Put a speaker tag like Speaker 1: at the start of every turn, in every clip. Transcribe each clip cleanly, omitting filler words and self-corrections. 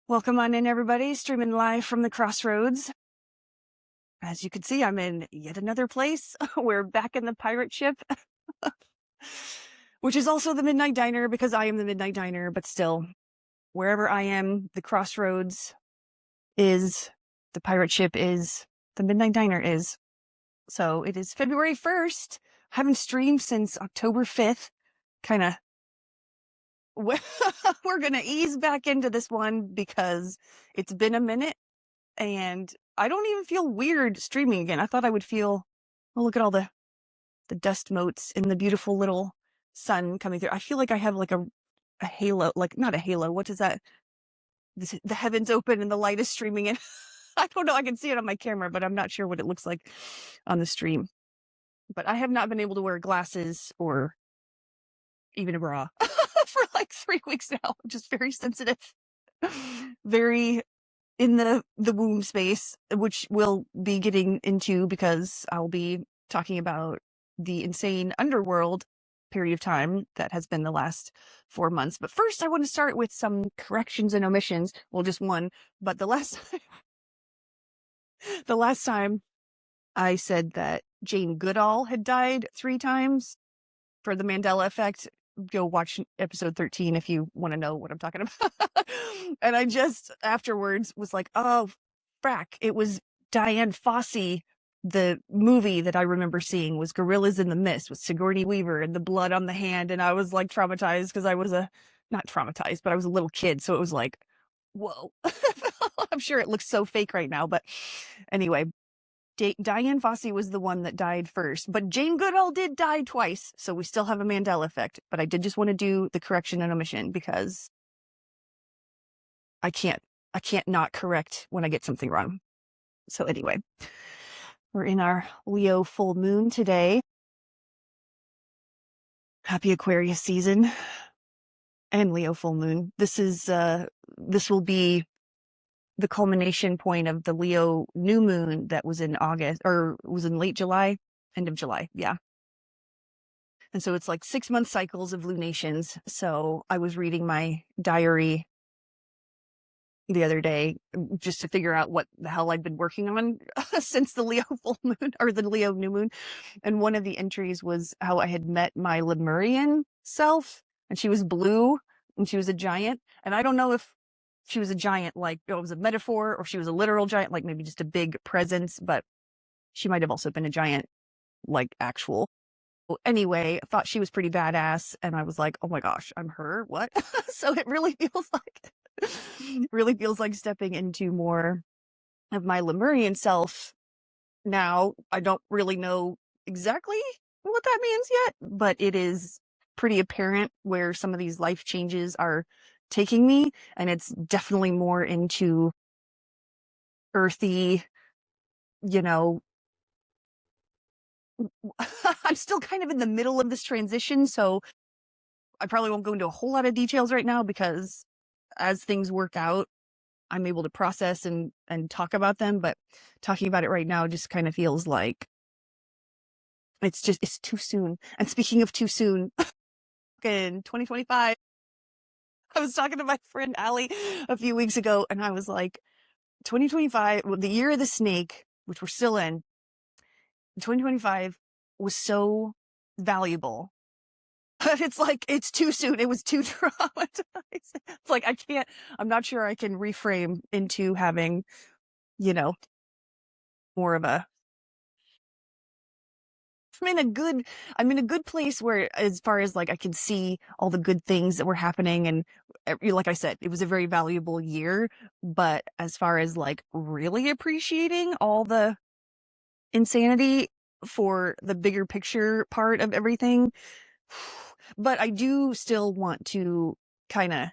Speaker 1: Welcome on in, everybody. Streaming live from the crossroads. As you can see, I'm in yet another place. We're back in the pirate ship, which is also the Midnight Diner because I am the Midnight Diner, but still, wherever I am, the crossroads is, the pirate ship is, the Midnight Diner is. So it is February 1st. I haven't streamed since October 5th. Kind of, we're going to ease back into this one because it's been a minute. And I don't even feel weird streaming again. I thought I would feel, oh, look at all the dust motes and the beautiful little sun coming through. I feel like I have like a halo, like not a halo. What is that? The heavens open and the light is streaming in. I don't know. I can see it on my camera, but I'm not sure what it looks like on the stream. But I have not been able to wear glasses or even a bra for like 3 weeks now. I'm just very sensitive, very in the womb space, which we'll be getting into because I'll be talking about the insane underworld period of time that has been the last 4 months. But first, I want to start with some corrections and omissions. Well, just one, but the last time I said that Jane Goodall had died 3 times for the Mandela effect. Go watch episode 13 if you want to know what I'm talking about. And I just afterwards was like, oh, frack. It was Diane Fossey. The movie that I remember seeing was Gorillas in the Mist with Sigourney Weaver and the blood on the hand. And I was like traumatized because I was not traumatized, but I was a little kid. So it was like, whoa. I'm sure it looks so fake right now. But anyway, Diane Fossey was the one that died first, but Jane Goodall did die twice, so we still have a Mandela effect. But I did just want to do the correction and omission because I can't not correct when I get something wrong. So anyway, we're in our Leo full moon today. Happy Aquarius season and Leo full moon. This will be the culmination point of the Leo new moon that was in August, or was in late July, end of July. Yeah. And so it's like 6-month cycles of lunations. So I was reading my diary the other day just to figure out what the hell I'd been working on since the Leo full moon or the Leo new moon. And one of the entries was how I had met my Lemurian self, and she was blue and she was a giant. And I don't know if she was a giant, like it was a metaphor, or she was a literal giant, like maybe just a big presence, but she might have also been a giant, like actual. Anyway, I thought she was pretty badass, and I was like, oh my gosh, I'm her? What? So it really feels like stepping into more of my Lemurian self. Now, I don't really know exactly what that means yet, but it is pretty apparent where some of these life changes are taking me, and it's definitely more into earthy, you know, I'm still kind of in the middle of this transition, so I probably won't go into a whole lot of details right now because as things work out, I'm able to process and talk about them, but talking about it right now just kind of feels like it's too soon. And speaking of too soon, in 2025, I was talking to my friend Allie a few weeks ago, and I was like, 2025, the year of the snake, which we're still in, 2025 was so valuable. But it's like, it's too soon. It was too traumatizing. It's like, I'm not sure I can reframe into having, more of a, I'm in a good place where, as far as like, I can see all the good things that were happening. And like I said, it was a very valuable year, but as far as like really appreciating all the insanity for the bigger picture part of everything. But I do still want to kind of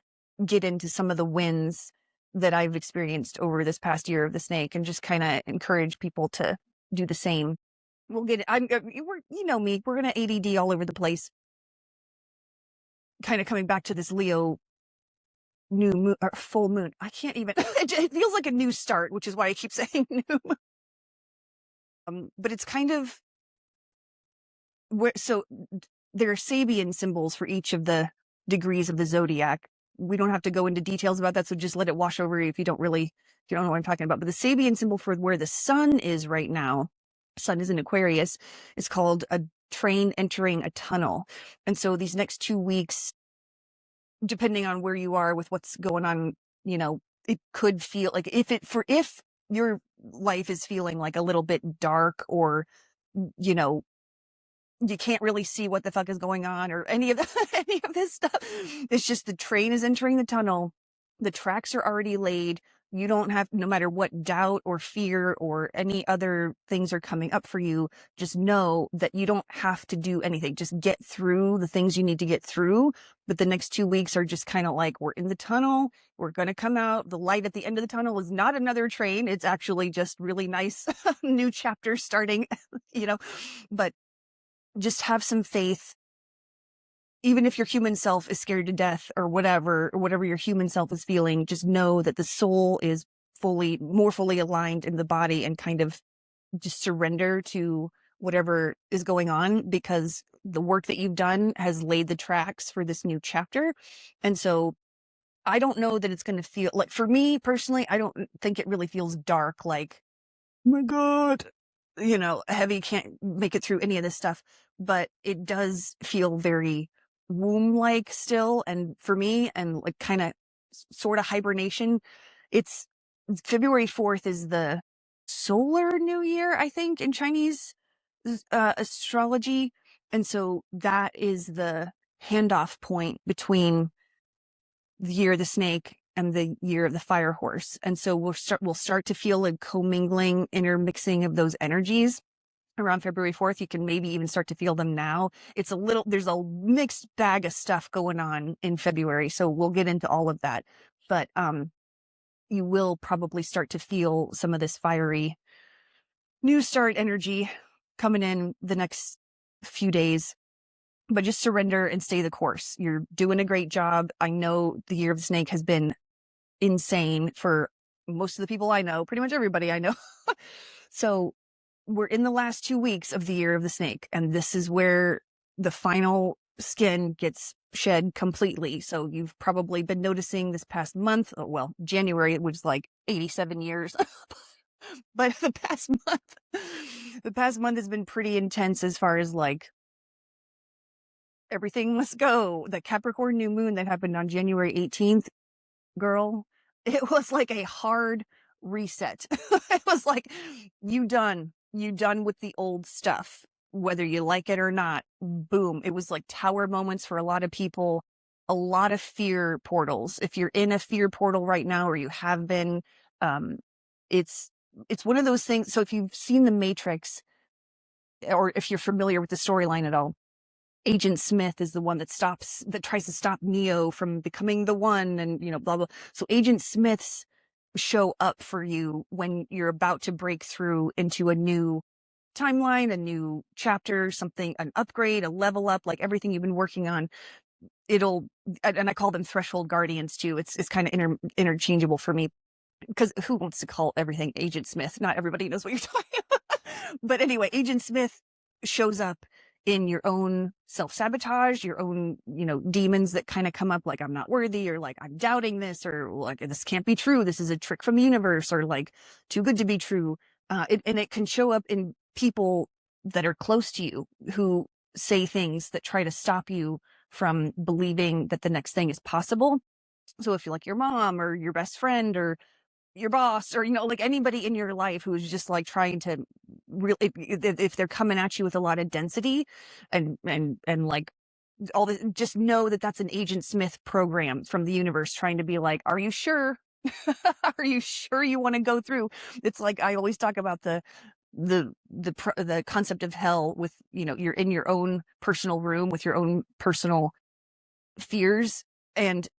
Speaker 1: get into some of the wins that I've experienced over this past year of the snake and just kind of encourage people to do the same. We'll get it. You know me, we're going to ADD all over the place. Kind of coming back to this Leo new moon or full moon. I can't even, it feels like a new start, which is why I keep saying new. But it's kind of so there are Sabian symbols for each of the degrees of the zodiac. we don't have to go into details about that. So just let it wash over you if you don't know what I'm talking about. But the Sabian symbol for where the sun is right now, sun is in Aquarius, is called a train entering a tunnel. And so these next 2 weeks, depending on where you are with what's going on, it could feel like if your life is feeling like a little bit dark, or, you can't really see what the fuck is going on, or any of this stuff. It's just the train is entering the tunnel. The tracks are already laid. You don't have, no matter what doubt or fear or any other things are coming up for you, just know that you don't have to do anything. Just get through the things you need to get through. But the next 2 weeks are just kind of like, we're in the tunnel. We're going to come out. The light at the end of the tunnel is not another train. It's actually just really nice new chapter starting, but just have some faith. Even if your human self is scared to death or whatever your human self is feeling, just know that the soul is more fully aligned in the body, and kind of just surrender to whatever is going on, because the work that you've done has laid the tracks for this new chapter. And so I don't know that it's going to feel like, for me personally, I don't think it really feels dark, like, oh my God, heavy, can't make it through any of this stuff. But it does feel very womb-like still. And for me, and like kind of sort of hibernation, it's February 4th is the solar new year, I think, in Chinese astrology. And so that is the handoff point between the year of the snake and the year of the fire horse. And so we'll start to feel a commingling, intermixing of those energies around February 4th. You can maybe even start to feel them now. There's a mixed bag of stuff going on in February. So we'll get into all of that. But you will probably start to feel some of this fiery new start energy coming in the next few days. But just surrender and stay the course. You're doing a great job. I know the year of the snake has been insane for most of the people I know, pretty much everybody I know. So we're in the last 2 weeks of the year of the snake, and this is where the final skin gets shed completely. So you've probably been noticing this past month, January, it was like 87 years. But the past month has been pretty intense as far as like, everything must go. The Capricorn new moon that happened on January 18th, girl, it was like a hard reset. It was like, you done with the old stuff, whether you like it or not. Boom. It was like tower moments for a lot of people, a lot of fear portals. If you're in a fear portal right now, or you have been, it's one of those things. So if you've seen The Matrix, or if you're familiar with the storyline at all, Agent Smith is the one that tries to stop Neo from becoming the one, and, blah, blah. So Agent Smiths show up for you when you're about to break through into a new timeline, a new chapter, something, an upgrade, a level up, like everything you've been working on. And I call them threshold guardians too. It's kind of interchangeable for me, because who wants to call everything Agent Smith? Not everybody knows what you're talking about. But anyway, Agent Smith shows up in your own self-sabotage, your own, demons that kind of come up, like, I'm not worthy, or like, I'm doubting this, or like, this can't be true, this is a trick from the universe, or like, too good to be true. And it can show up in people that are close to you, who say things that try to stop you from believing that the next thing is possible. So if you're like your mom, or your best friend, or your boss, or like anybody in your life who's just like trying to really, if they're coming at you with a lot of density and like all this, just know that that's an Agent Smith program from the universe trying to be like, are you sure? Are you sure you want to go through? It's like, I always talk about the concept of hell with, you're in your own personal room with your own personal fears, and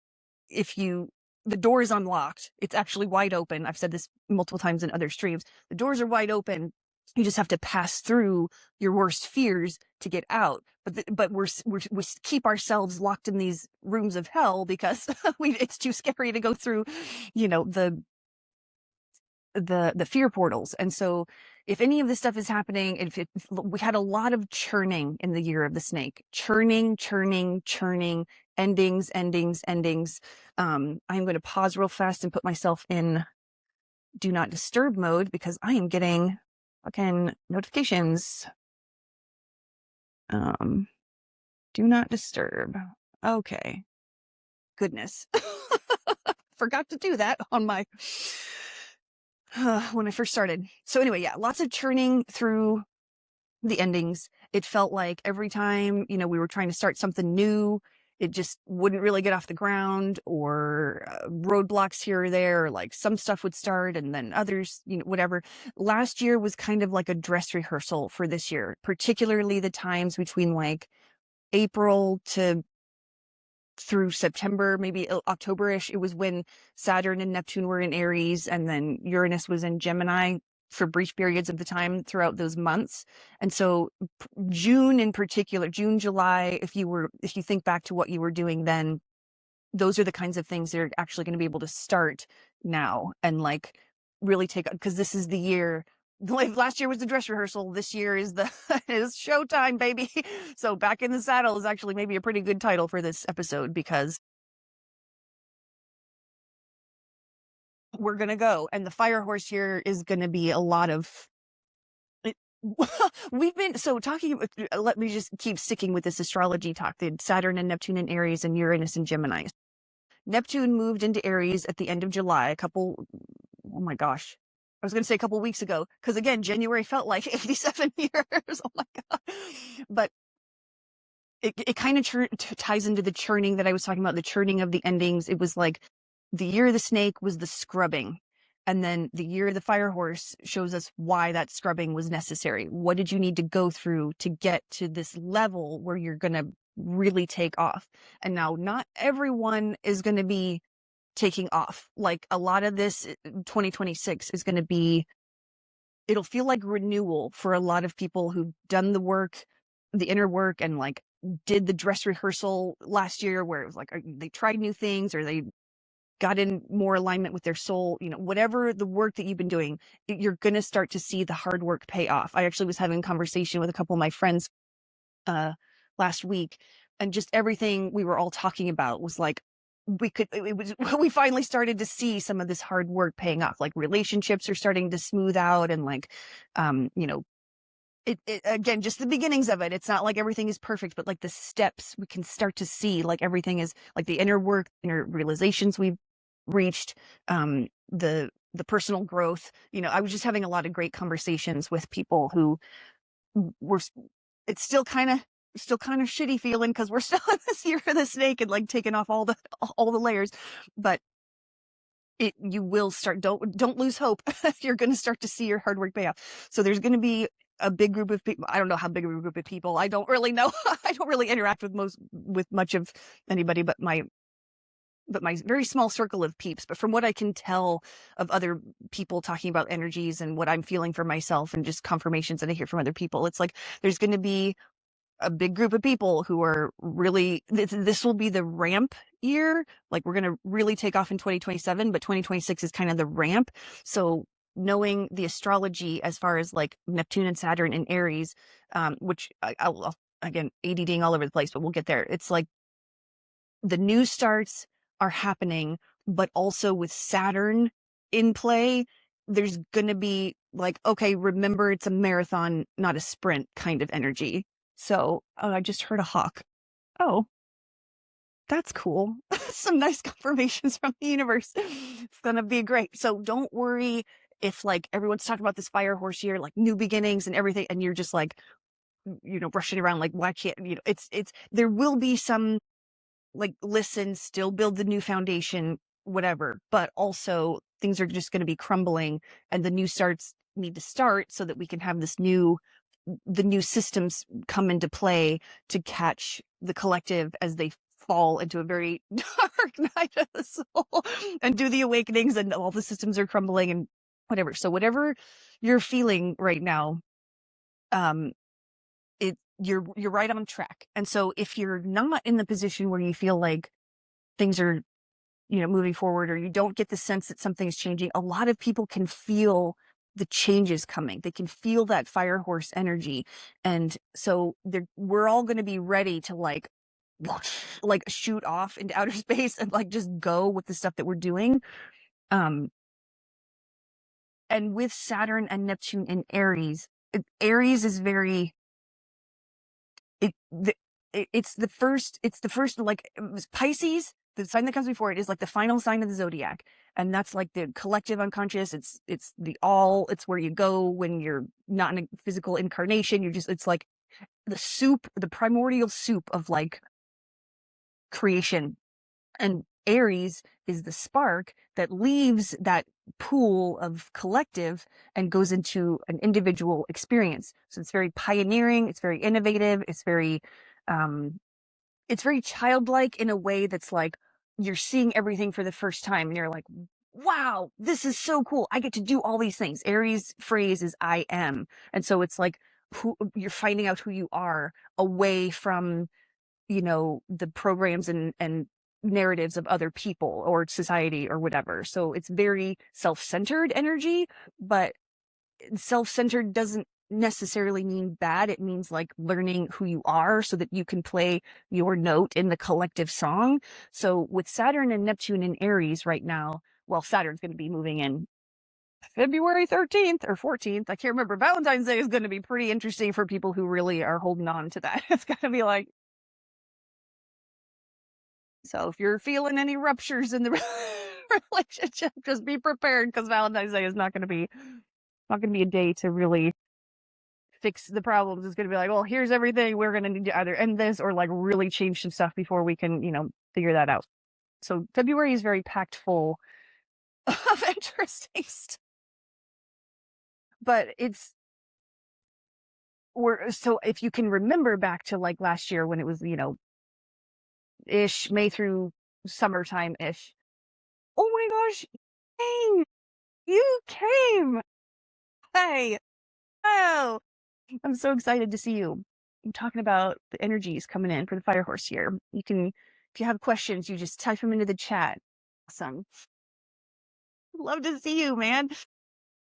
Speaker 1: the door is unlocked. It's actually wide open. I've said this multiple times in other streams. The doors are wide open. You just have to pass through your worst fears to get out. But we keep ourselves locked in these rooms of hell because it's too scary to go through, the the fear portals. And so if any of this stuff is happening, if we had a lot of churning in the year of the snake, churning, endings. I'm going to pause real fast and put myself in do not disturb mode because I am getting fucking notifications. Do not disturb. Okay. Goodness. Forgot to do that on my when I first started. So anyway, yeah, lots of churning through the endings. It felt like every time, we were trying to start something new, it just wouldn't really get off the ground, or roadblocks here or there, or like some stuff would start and then others, whatever. Last year was kind of like a dress rehearsal for this year, particularly the times between like April to through September, maybe October-ish. It was when Saturn and Neptune were in Aries, and then Uranus was in Gemini for brief periods of the time throughout those months. And so June in particular, June, July, if you think back to what you were doing then, those are the kinds of things that are actually going to be able to start now and like really take, because this is the year. Like last year was the dress rehearsal. This year is is showtime, baby. So Back in the Saddle is actually maybe a pretty good title for this episode, because we're going to go. And the fire horse here is going to be a lot of we've been talking about, let me just keep sticking with this astrology talk, the Saturn and Neptune in Aries and Uranus and Gemini. Neptune moved into Aries at the end of July, oh my gosh, I was going to say a couple weeks ago, because again, January felt like 87 years. Oh my God. But it kind of ties into the churning that I was talking about, the churning of the endings. It was like the year of the snake was the scrubbing. And then the year of the fire horse shows us why that scrubbing was necessary. What did you need to go through to get to this level where you're going to really take off? And now not everyone is going to be taking off. Like a lot of this 2026 is going to be, it'll feel like renewal for a lot of people who've done the work, the inner work, and like did the dress rehearsal last year where it was like they tried new things or they got in more alignment with their soul, whatever the work that you've been doing, you're going to start to see the hard work pay off. I actually was having a conversation with a couple of my friends last week, and just everything we were all talking about was like, we finally started to see some of this hard work paying off. Like relationships are starting to smooth out, and like, it again, just the beginnings of it. It's not like everything is perfect, but like the steps we can start to see, like everything is like the inner work, inner realizations we've reached, the personal growth. I was just having a lot of great conversations with people who were, it's still kind of shitty feeling because we're still in this year of the snake and like taking off all the layers, but you will start, don't lose hope. You're going to start to see your hard work pay off. So there's going to be a big group of people. I don't know how big a group of people. I don't really know. I don't really interact with much of anybody but my very small circle of peeps. But from what I can tell of other people talking about energies and what I'm feeling for myself and just confirmations that I hear from other people, it's like there's going to be a big group of people who are really, this will be the ramp year. Like we're going to really take off in 2027, but 2026 is kind of the ramp. So knowing the astrology as far as like Neptune and Saturn and Aries, which I'll again, ADDing all over the place, but we'll get there. It's like the new starts are happening, but also with Saturn in play, there's going to be like, okay, remember it's a marathon, not a sprint kind of energy. So, I just heard a hawk. Oh, that's cool. Some nice confirmations from the universe. It's going to be great. So don't worry if like everyone's talking about this fire horse year, like new beginnings and everything, and you're just like, rushing around like, why can't, it's, there will be some like, listen, still build the new foundation, whatever, but also things are just going to be crumbling and the new starts need to start so that we can have the new systems come into play to catch the collective as they fall into a very dark night of the soul and do the awakenings, and all the systems are crumbling and whatever. So whatever you're feeling right now, you're right on track. And so if you're not in the position where you feel like things are, moving forward, or you don't get the sense that something's changing, a lot of people can feel the changes coming. They can feel that fire horse energy. And so we're all going to be ready to like shoot off into outer space and like just go with the stuff that we're doing. And with Saturn and Neptune in Aries, Aries is very, it's the first, like Pisces, the sign that comes before it is like the final sign of the zodiac. And that's like the collective unconscious. It's it's where you go when you're not in a physical incarnation. It's like the primordial soup of like creation. And Aries is the spark that leaves that pool of collective and goes into an individual experience. So it's very pioneering, it's very innovative, it's very childlike in a way that's like you're seeing everything for the first time and you're like, wow, this is so cool. I get to do all these things. Aries phrase is I am. And so it's like you're finding out who you are away from, the programs and narratives of other people or society or whatever. So it's very self-centered energy, but self-centered doesn't necessarily mean bad. It means like learning who you are so that you can play your note in the collective song. So with Saturn and Neptune in Aries right now, well, Saturn's going to be moving in February 13th or 14th. I can't remember. Valentine's Day is going to be pretty interesting for people who really are holding on to that. It's going to be like, so if you're feeling any ruptures in the relationship, just be prepared, because Valentine's Day is not going to be a day to really fix the problems. It's going to be like, well, here's everything. We're going to need to either end this or like really change some stuff before we can, figure that out. So February is very packed full of interesting stuff. But so if you can remember back to like last year when it was, ish, May through summertime ish. Oh my gosh, you came. Hey, oh, I'm so excited to see you. I'm talking about the energies coming in for the fire horse here. You can, if you have questions, you just type them into the chat. Awesome. Love to see you, man.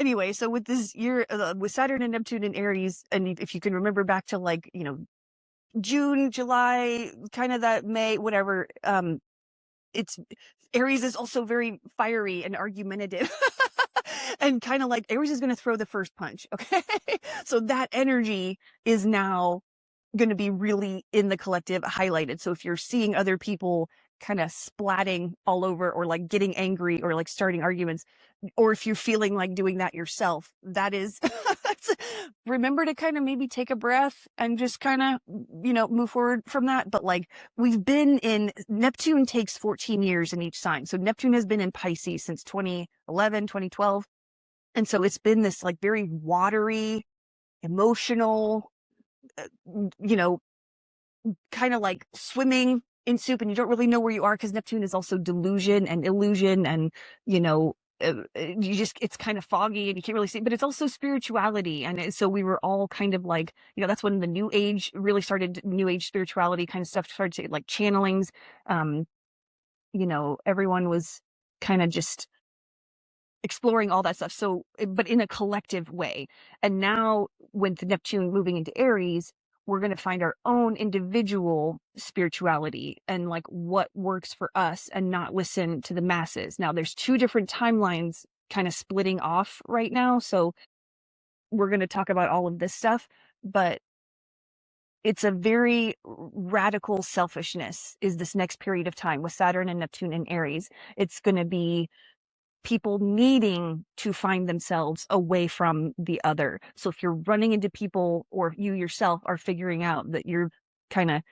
Speaker 1: Anyway, so with this year, with Saturn and Neptune in Aries, and if you can remember back to like, June, July, kind of that May, whatever, it's Aries is also very fiery and argumentative. And kind of like Aries is going to throw the first punch. Okay. So that energy is now going to be really in the collective highlighted. So if you're seeing other people kind of splatting all over or like getting angry or like starting arguments, or if you're feeling like doing that yourself, that is, remember to kind of maybe take a breath and just kind of, move forward from that. But like we've been in, Neptune takes 14 years in each sign. So Neptune has been in Pisces since 2011, 2012. And so it's been this like very watery, emotional, kind of like swimming in soup, and you don't really know where you are because Neptune is also delusion and illusion, and it's kind of foggy and you can't really see, but it's also spirituality. And so we were all kind of like, that's when the new age really started, new age spirituality kind of stuff started to like channelings. Everyone was kind of just exploring all that stuff. So, but in a collective way. And now with Neptune moving into Aries, we're going to find our own individual spirituality and like what works for us and not listen to the masses. Now there's two different timelines kind of splitting off right now. So we're going to talk about all of this stuff, but it's a very radical selfishness is this next period of time with Saturn and Neptune in Aries. It's going to be people needing to find themselves away from the other. So if you're running into people, or you yourself are figuring out that you're kind of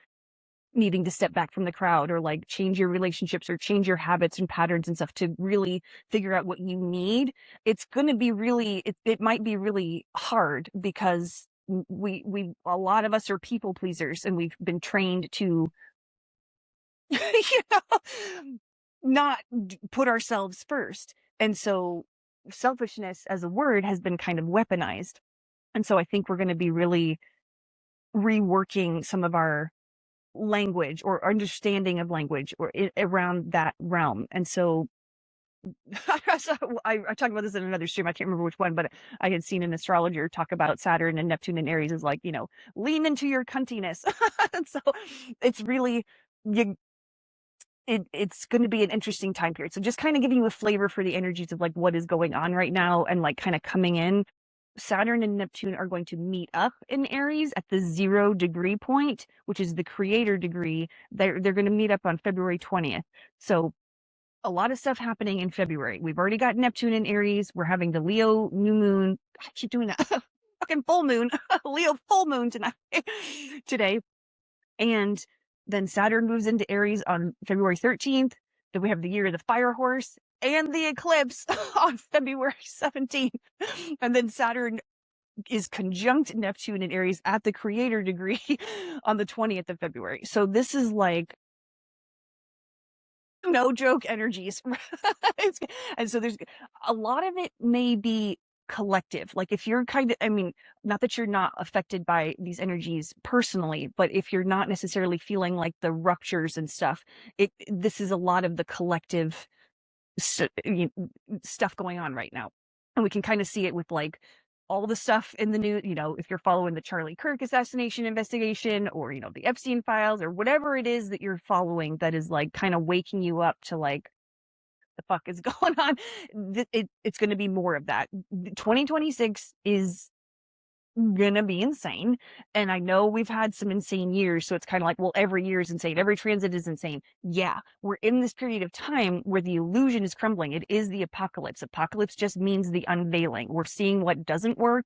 Speaker 1: needing to step back from the crowd, or like change your relationships or change your habits and patterns and stuff to really figure out what you need, it's going to be really, it might be really hard, because a lot of us are people pleasers, and we've been trained to not put ourselves first. And so selfishness as a word has been kind of weaponized. And so I think we're going to be really reworking some of our language or understanding of language or around that realm. And so I talked about this in another stream. I can't remember which one, but I had seen an astrologer talk about Saturn and Neptune and Aries as like, lean into your cuntiness. And so it's really, it's going to be an interesting time period. So just kind of giving you a flavor for the energies of like what is going on right now and like kind of coming in. Saturn and Neptune are going to meet up in Aries at the 0-degree point, which is the creator degree. They're going to meet up on February 20th. So a lot of stuff happening in February. We've already got Neptune in Aries. We're having the Leo new moon. I keep doing that. Fucking full moon. Leo full moon today. And then Saturn moves into Aries on February 13th. Then we have the year of the fire horse and the eclipse on February 17th. And then Saturn is conjunct Neptune in Aries at the creator degree on the 20th of February. So this is like no joke energies. And so there's a lot of it may be collective. Like if you're not that you're not affected by these energies personally, but if you're not necessarily feeling like the ruptures and stuff, this is a lot of the collective stuff going on right now. And we can kind of see it with like all the stuff in the news, if you're following the Charlie Kirk assassination investigation or, the Epstein files or whatever it is that you're following that is like kind of waking you up to like, the fuck is going on? It's going to be more of that. 2026 is gonna be insane. And I know we've had some insane years, so it's kind of like, well, every year is insane, every transit is insane. Yeah, we're in this period of time where the illusion is crumbling. It is the apocalypse. Apocalypse just means the unveiling. We're seeing what doesn't work.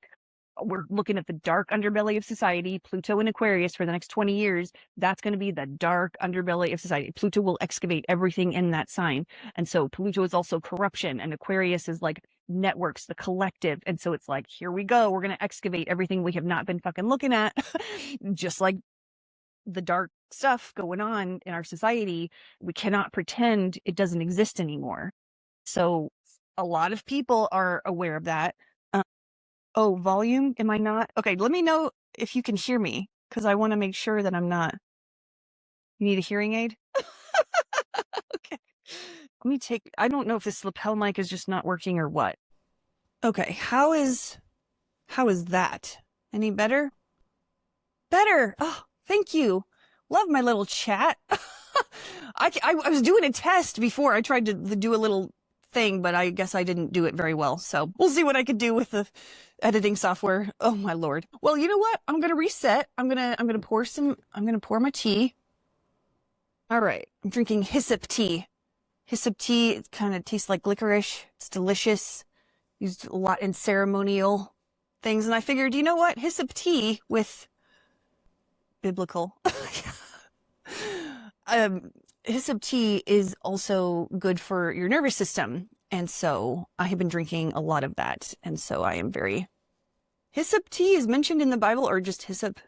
Speaker 1: We're looking at the dark underbelly of society. Pluto in Aquarius for the next 20 years, that's going to be the dark underbelly of society. Pluto will excavate everything in that sign. And so Pluto is also corruption, and Aquarius is like networks, the collective. And so it's like, here we go. We're going to excavate everything we have not been fucking looking at. Just like the dark stuff going on in our society, we cannot pretend it doesn't exist anymore. So a lot of people are aware of that. Oh, volume? Am I not? Okay, let me know if you can hear me, because I want to make sure that I'm not. You need a hearing aid? Okay. I don't know if this lapel mic is just not working or what. Okay, how is that? Any better? Better! Oh, thank you. Love my little chat. I was doing a test before. I tried to do a little thing, but I guess I didn't do it very well. So we'll see what I could do with the editing software. Oh my Lord. Well, you know what? I'm going to reset. I'm going to pour my tea. All right. I'm drinking hyssop tea. Hyssop tea, it kind of tastes like licorice. It's delicious. Used a lot in ceremonial things. And I figured, you know what? Hyssop tea with biblical. Hyssop tea is also good for your nervous system. And so I have been drinking a lot of that. And so I am very... Hyssop tea is mentioned in the Bible, or just hyssop?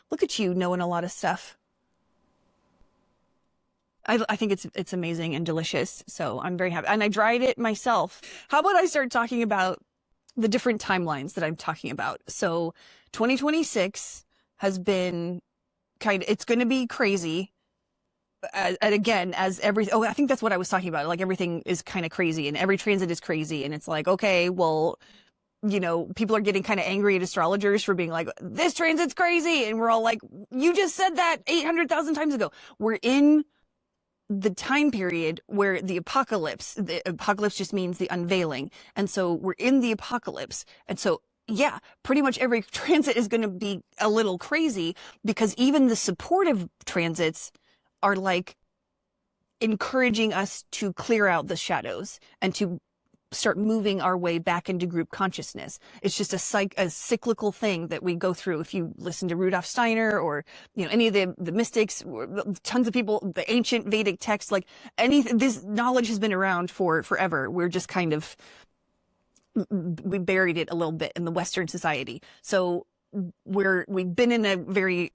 Speaker 1: Look at you knowing a lot of stuff. I think it's amazing and delicious. So I'm very happy. And I dried it myself. How about I start talking about the different timelines that I'm talking about? So 2026 has been it's going to be crazy. And again, I think that's what I was talking about. Like everything is kind of crazy and every transit is crazy. And it's like, okay, well, people are getting kind of angry at astrologers for being like, this transit's crazy. And we're all like, you just said that 800,000 times ago. We're in the time period where the apocalypse just means the unveiling. And so we're in the apocalypse. And so, yeah, pretty much every transit is going to be a little crazy, because even the supportive transits are like encouraging us to clear out the shadows and to start moving our way back into group consciousness. It's just a cyclical thing that we go through. If you listen to Rudolf Steiner or, any of the mystics, tons of people, the ancient Vedic texts, like this knowledge has been around for forever. We're just kind of, we buried it a little bit in the Western society. So we've been in a very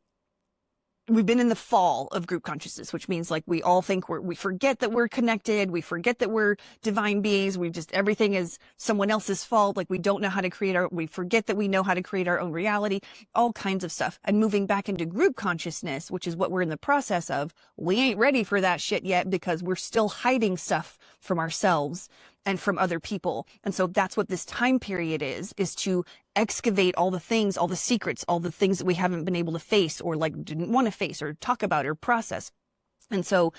Speaker 1: we've been in the fall of group consciousness, which means like we all think we forget that we're connected. We forget that we're divine beings. Everything is someone else's fault. Like we don't know how to we forget that we know how to create our own reality, all kinds of stuff. And moving back into group consciousness, which is what we're in the process of, we ain't ready for that shit yet because we're still hiding stuff from ourselves and from other people. And so that's what this time period is to excavate all the things, all the secrets, all the things that we haven't been able to face or like didn't want to face or talk about or process. And so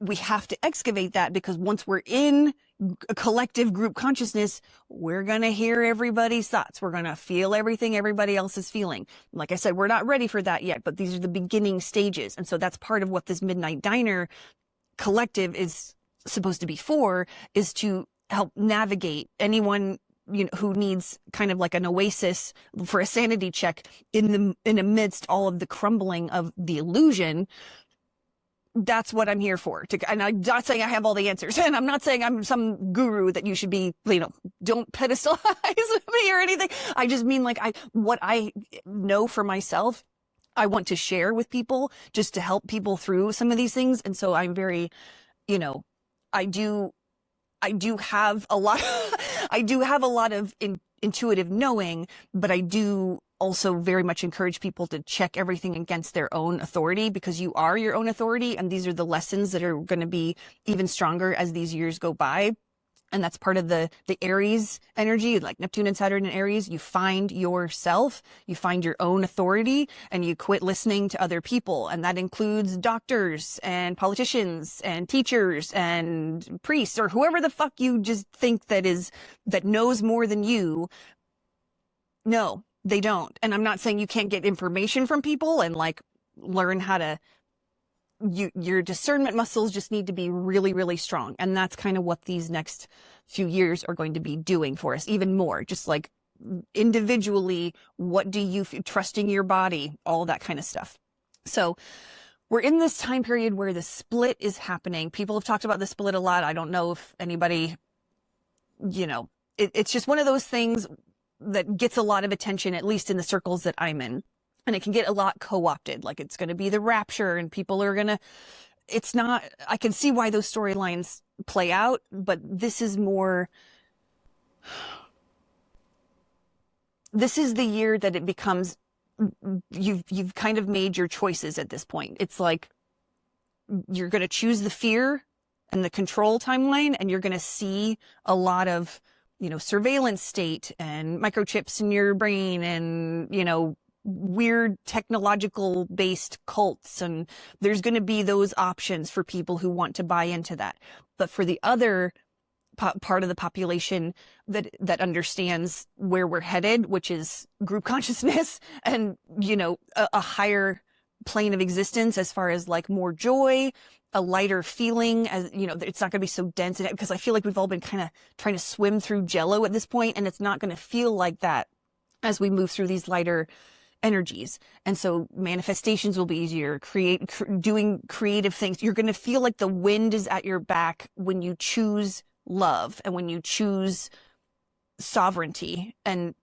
Speaker 1: we have to excavate that because once we're in a collective group consciousness, we're going to hear everybody's thoughts. We're going to feel everything everybody else is feeling. Like I said, we're not ready for that yet, but these are the beginning stages. And so that's part of what this Midnight Diner collective is supposed to be for, is to help navigate anyone, you know, who needs kind of like an oasis for a sanity check in amidst all of the crumbling of the illusion. That's what I'm here for. And I'm not saying I have all the answers, and I'm not saying I'm some guru that you should be, you know, don't pedestalize me or anything. I just mean like what I know for myself, I want to share with people just to help people through some of these things. And so I'm very, you know, I do have a lot, I do have a lot of intuitive knowing, but I do also very much encourage people to check everything against their own authority, because you are your own authority. And these are the lessons that are going to be even stronger as these years go by. And that's part of the Aries energy, like Neptune and Saturn and Aries. You find yourself, you find your own authority, and you quit listening to other people. And that includes doctors and politicians and teachers and priests or whoever the fuck you just think that knows more than you. No, they don't. And I'm not saying you can't get information from people and like learn how to, your discernment muscles just need to be really, really strong. And that's kind of what these next few years are going to be doing for us even more. Just like individually, what do you trusting your body, all that kind of stuff. So we're in this time period where the split is happening. People have talked about the split a lot. I don't know if anybody, you know, it's just one of those things that gets a lot of attention, at least in the circles that I'm in. And it can get a lot co-opted, like it's going to be the rapture and people are going to, it's not, I can see why those storylines play out, but this is more, this is the year that it becomes, you've kind of made your choices at this point. It's like, you're going to choose the fear and the control timeline, and you're going to see a lot of, you know, surveillance state and microchips in your brain and, you know, weird technological based cults, and there's going to be those options for people who want to buy into that. But for the other part of the population that understands where we're headed, which is group consciousness and, you know, a higher plane of existence as far as like more joy, a lighter feeling, as you know, it's not going to be so dense, because I feel like we've all been kind of trying to swim through jello at this point, and it's not going to feel like that as we move through these lighter energies. And so manifestations will be easier, doing creative things. You're going to feel like the wind is at your back when you choose love and when you choose sovereignty and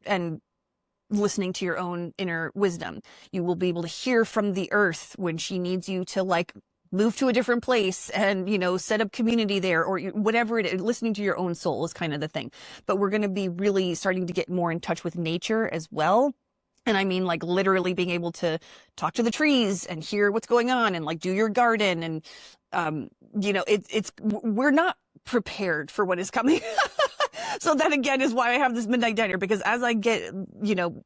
Speaker 1: listening to your own inner wisdom. You will be able to hear from the earth when she needs you to like move to a different place and, you know, set up community there, or whatever it is. Listening to your own soul is kind of the thing. But we're going to be really starting to get more in touch with nature as well. And I mean, like literally being able to talk to the trees and hear what's going on and like do your garden. And, you know, we're not prepared for what is coming. So that again is why I have this Midnight Diner, because as I get, you know,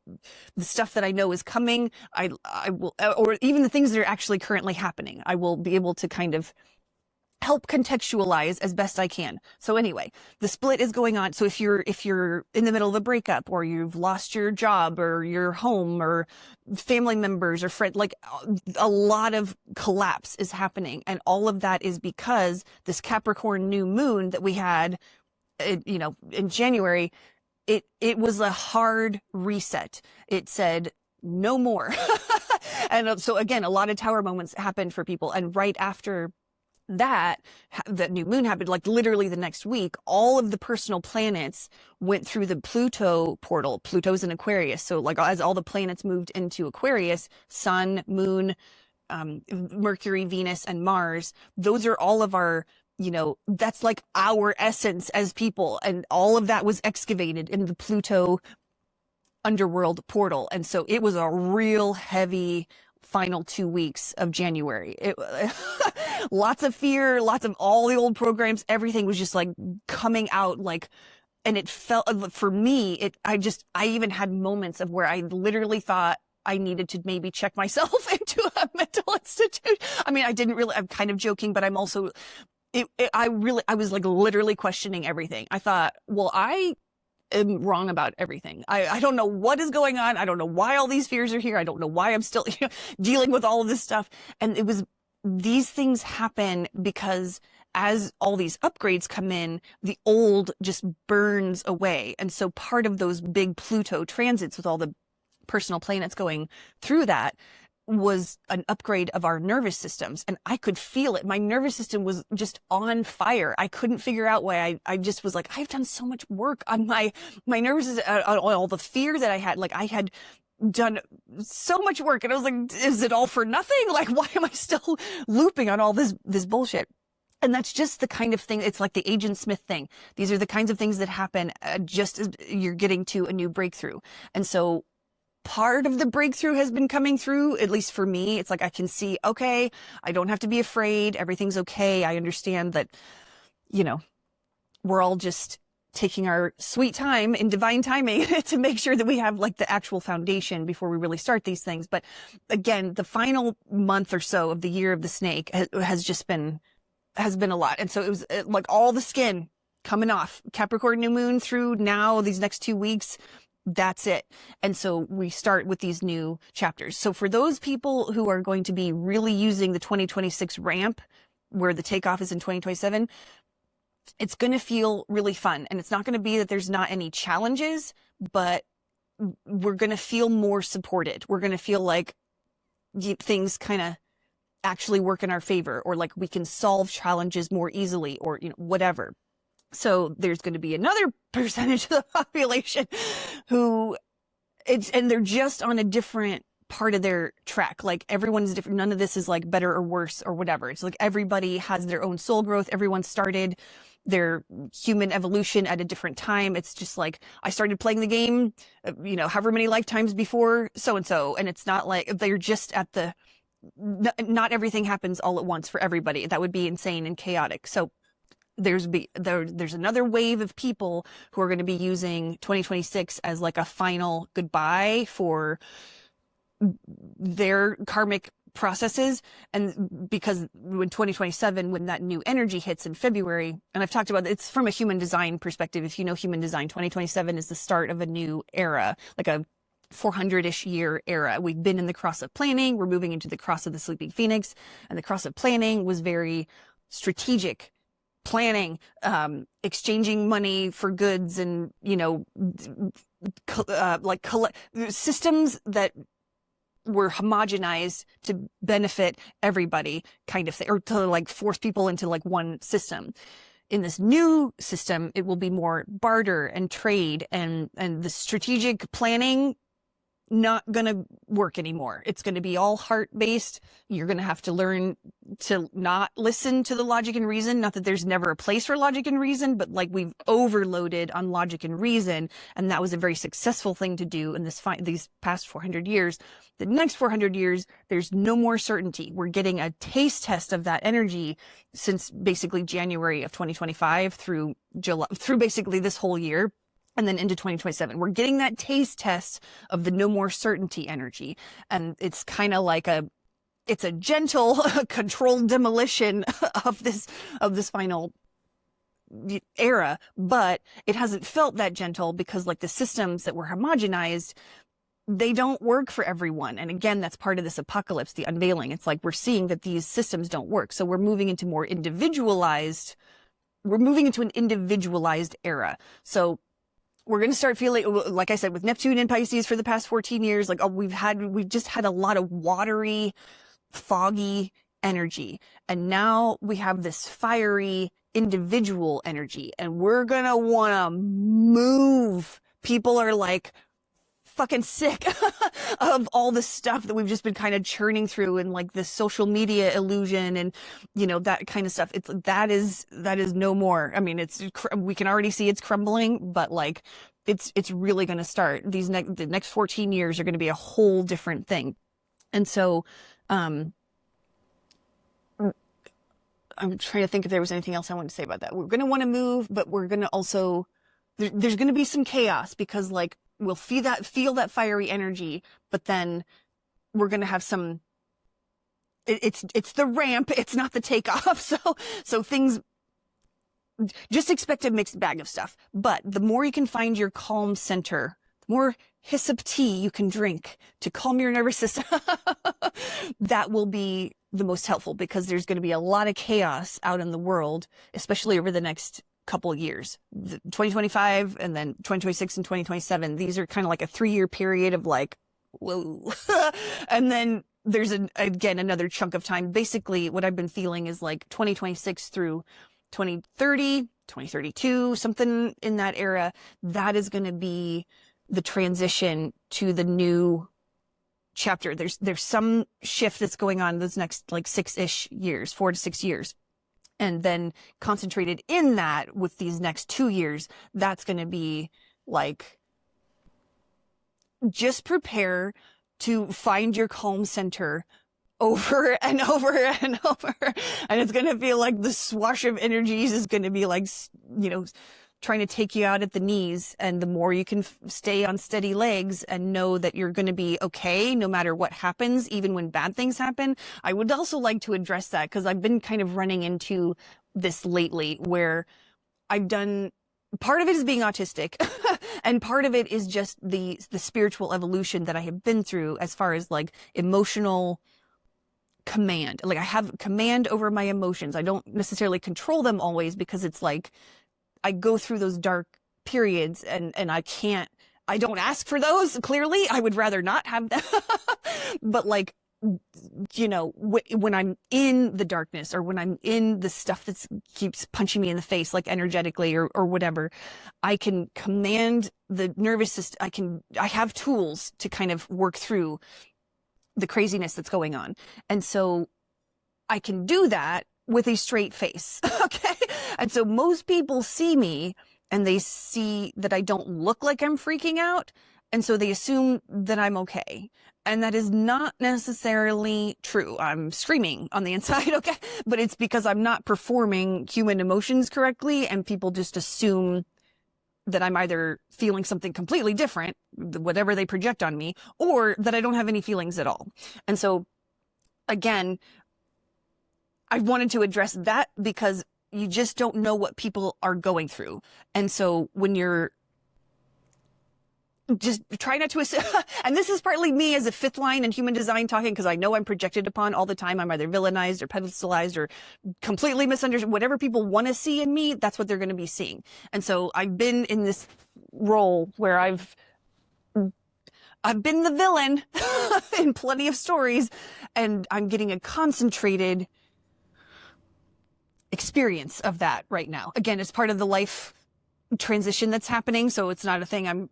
Speaker 1: the stuff that I know is coming, I will, or even the things that are actually currently happening, I will be able to kind of help contextualize as best I can. So anyway, the split is going on. So if you're in the middle of a breakup, or you've lost your job or your home or family members or friends, like a lot of collapse is happening. And all of that is because this Capricorn new moon that we had, you know, in January, it was a hard reset. It said no more. And so again, a lot of tower moments happened for people. And right after that new moon happened, like literally the next week, all of the personal planets went through the Pluto portal. Pluto's in Aquarius. So like as all the planets moved into Aquarius, sun, moon, Mercury, Venus, and Mars, those are all of our, that's like our essence as people. And all of that was excavated in the Pluto underworld portal. And so it was a real heavy final 2 weeks of January. Lots of fear, lots of all the old programs, everything was just like coming out like, and it felt, for me, I even had moments of where I literally thought I needed to maybe check myself into a mental institute. I mean, I'm kind of joking, but I'm also, I was like literally questioning everything. I thought, well, I am wrong about everything. I don't know what is going on. I don't know why all these fears are here. I don't know why I'm still dealing with all of this stuff. And these things happen because as all these upgrades come in, the old just burns away. And so part of those big Pluto transits with all the personal planets going through that was an upgrade of our nervous systems. And I could feel it. My nervous system was just on fire. I couldn't figure out why. I just was like, I've done so much work on my nervous system, on all the fear that I had. Like I had done so much work and I was like, is it all for nothing? Like, why am I still looping on all this bullshit? And that's just the kind of thing, it's like the Agent Smith thing. These are the kinds of things that happen just as you're getting to a new breakthrough. And so part of the breakthrough has been coming through, at least for me. It's like I can see, okay, I don't have to be afraid. Everything's okay. I understand that, we're all just taking our sweet time in divine timing to make sure that we have like the actual foundation before we really start these things. But again, the final month or so of the year of the snake has been a lot. And so it was like all the skin coming off. Capricorn new moon through now, these next 2 weeks, that's it. And so we start with these new chapters. So for those people who are going to be really using the 2026 ramp, where the takeoff is in 2027, it's going to feel really fun. And it's not going to be that there's not any challenges, but we're going to feel more supported. We're going to feel like things kind of actually work in our favor, or like we can solve challenges more easily, or whatever. So there's going to be another percentage of the population who and they're just on a different part of their track. Like everyone's different. None of this is like better or worse or whatever. It's like everybody has their own soul growth. Everyone started their human evolution at a different time. It's just like I started playing the game, however many lifetimes before so-and-so. And it's not like they're just at not everything happens all at once for everybody. That would be insane and chaotic. So there's another wave of people who are going to be using 2026 as like a final goodbye for their karmic processes. And because when 2027, when that new energy hits in February, and I've talked about it's from a human design perspective. If you know human design, 2027 is the start of a new era, like a 400-ish year era. We've been in the cross of planning. We're moving into the cross of the sleeping phoenix, and the cross of planning was very strategic planning, exchanging money for goods, and systems that were homogenized to benefit everybody, kind of thing, or to like force people into like one system. In this new system, it will be more barter and trade, and the strategic planning not going to work anymore. It's going to be all heart-based. You're going to have to learn to not listen to the logic and reason. Not that there's never a place for logic and reason, but like we've overloaded on logic and reason. And that was a very successful thing to do in these past 400 years. The next 400 years, there's no more certainty. We're getting a taste test of that energy since basically January of 2025 through July, through basically this whole year. And then into 2027, we're getting that taste test of the no more certainty energy. And it's kind of like it's a gentle, controlled demolition of this final era, but it hasn't felt that gentle because like the systems that were homogenized, they don't work for everyone. And again, that's part of this apocalypse, the unveiling. It's like we're seeing that these systems don't work. So we're moving into an individualized era. So we're going to start feeling, like I said, with Neptune and Pisces for the past 14 years, like we've just had a lot of watery, foggy energy. And now we have this fiery individual energy, and we're going to want to move. People are like fucking sick of all the stuff that we've just been kind of churning through, and like this social media illusion and, you know, that kind of stuff. That is no more. I mean, we can already see it's crumbling, but like it's really going to start. The next 14 years are going to be a whole different thing. And so, I'm trying to think if there was anything else I wanted to say about that. We're going to want to move, but we're going to also, there's going to be some chaos, because like we'll feel that fiery energy, but then we're going to have some, it's the ramp. It's not the takeoff. So things, just expect a mixed bag of stuff. But the more you can find your calm center, the more hyssop tea you can drink to calm your nervous system, that will be the most helpful, because there's going to be a lot of chaos out in the world, especially over the next couple of years, 2025 and then 2026 and 2027. These are kind of like a 3-year period of like, whoa. And then there's again another chunk of time. Basically what I've been feeling is like 2026 through 2030, 2032, something in that era. That is going to be the transition to the new chapter. There's some shift that's going on those next like 6-ish years, 4 to 6 years. And then concentrated in that with these next 2 years, that's going to be like, just prepare to find your calm center over and over and over. And it's going to feel like the swash of energies is going to be like, you know, trying to take you out at the knees. And the more you can stay on steady legs and know that you're going to be okay no matter what happens, even when bad things happen. I would also like to address that, because I've been kind of running into this lately, where I've done, part of it is being autistic and part of it is just the spiritual evolution that I have been through as far as like emotional command. Like I have command over my emotions. I don't necessarily control them always, because it's like I go through those dark periods and I don't ask for those. Clearly, I would rather not have them. But like, you know, when I'm in the darkness, or when I'm in the stuff that keeps punching me in the face, like energetically or whatever, I can command the nervous system. I have tools to kind of work through the craziness that's going on. And so I can do that with a straight face. Okay. And so most people see me and they see that I don't look like I'm freaking out. And so they assume that I'm okay. And that is not necessarily true. I'm screaming on the inside. Okay. But it's because I'm not performing human emotions correctly. And people just assume that I'm either feeling something completely different, whatever they project on me, or that I don't have any feelings at all. And so again, I wanted to address that, because you just don't know what people are going through. And so when you're just try not to assume, and this is partly me as a fifth line in human design talking, because I know I'm projected upon all the time. I'm either villainized or pedestalized or completely misunderstood. Whatever people want to see in me, that's what they're going to be seeing. And so I've been in this role where I've been the villain in plenty of stories, and I'm getting a concentrated experience of that right now. Again, it's part of the life transition that's happening, so it's not a thing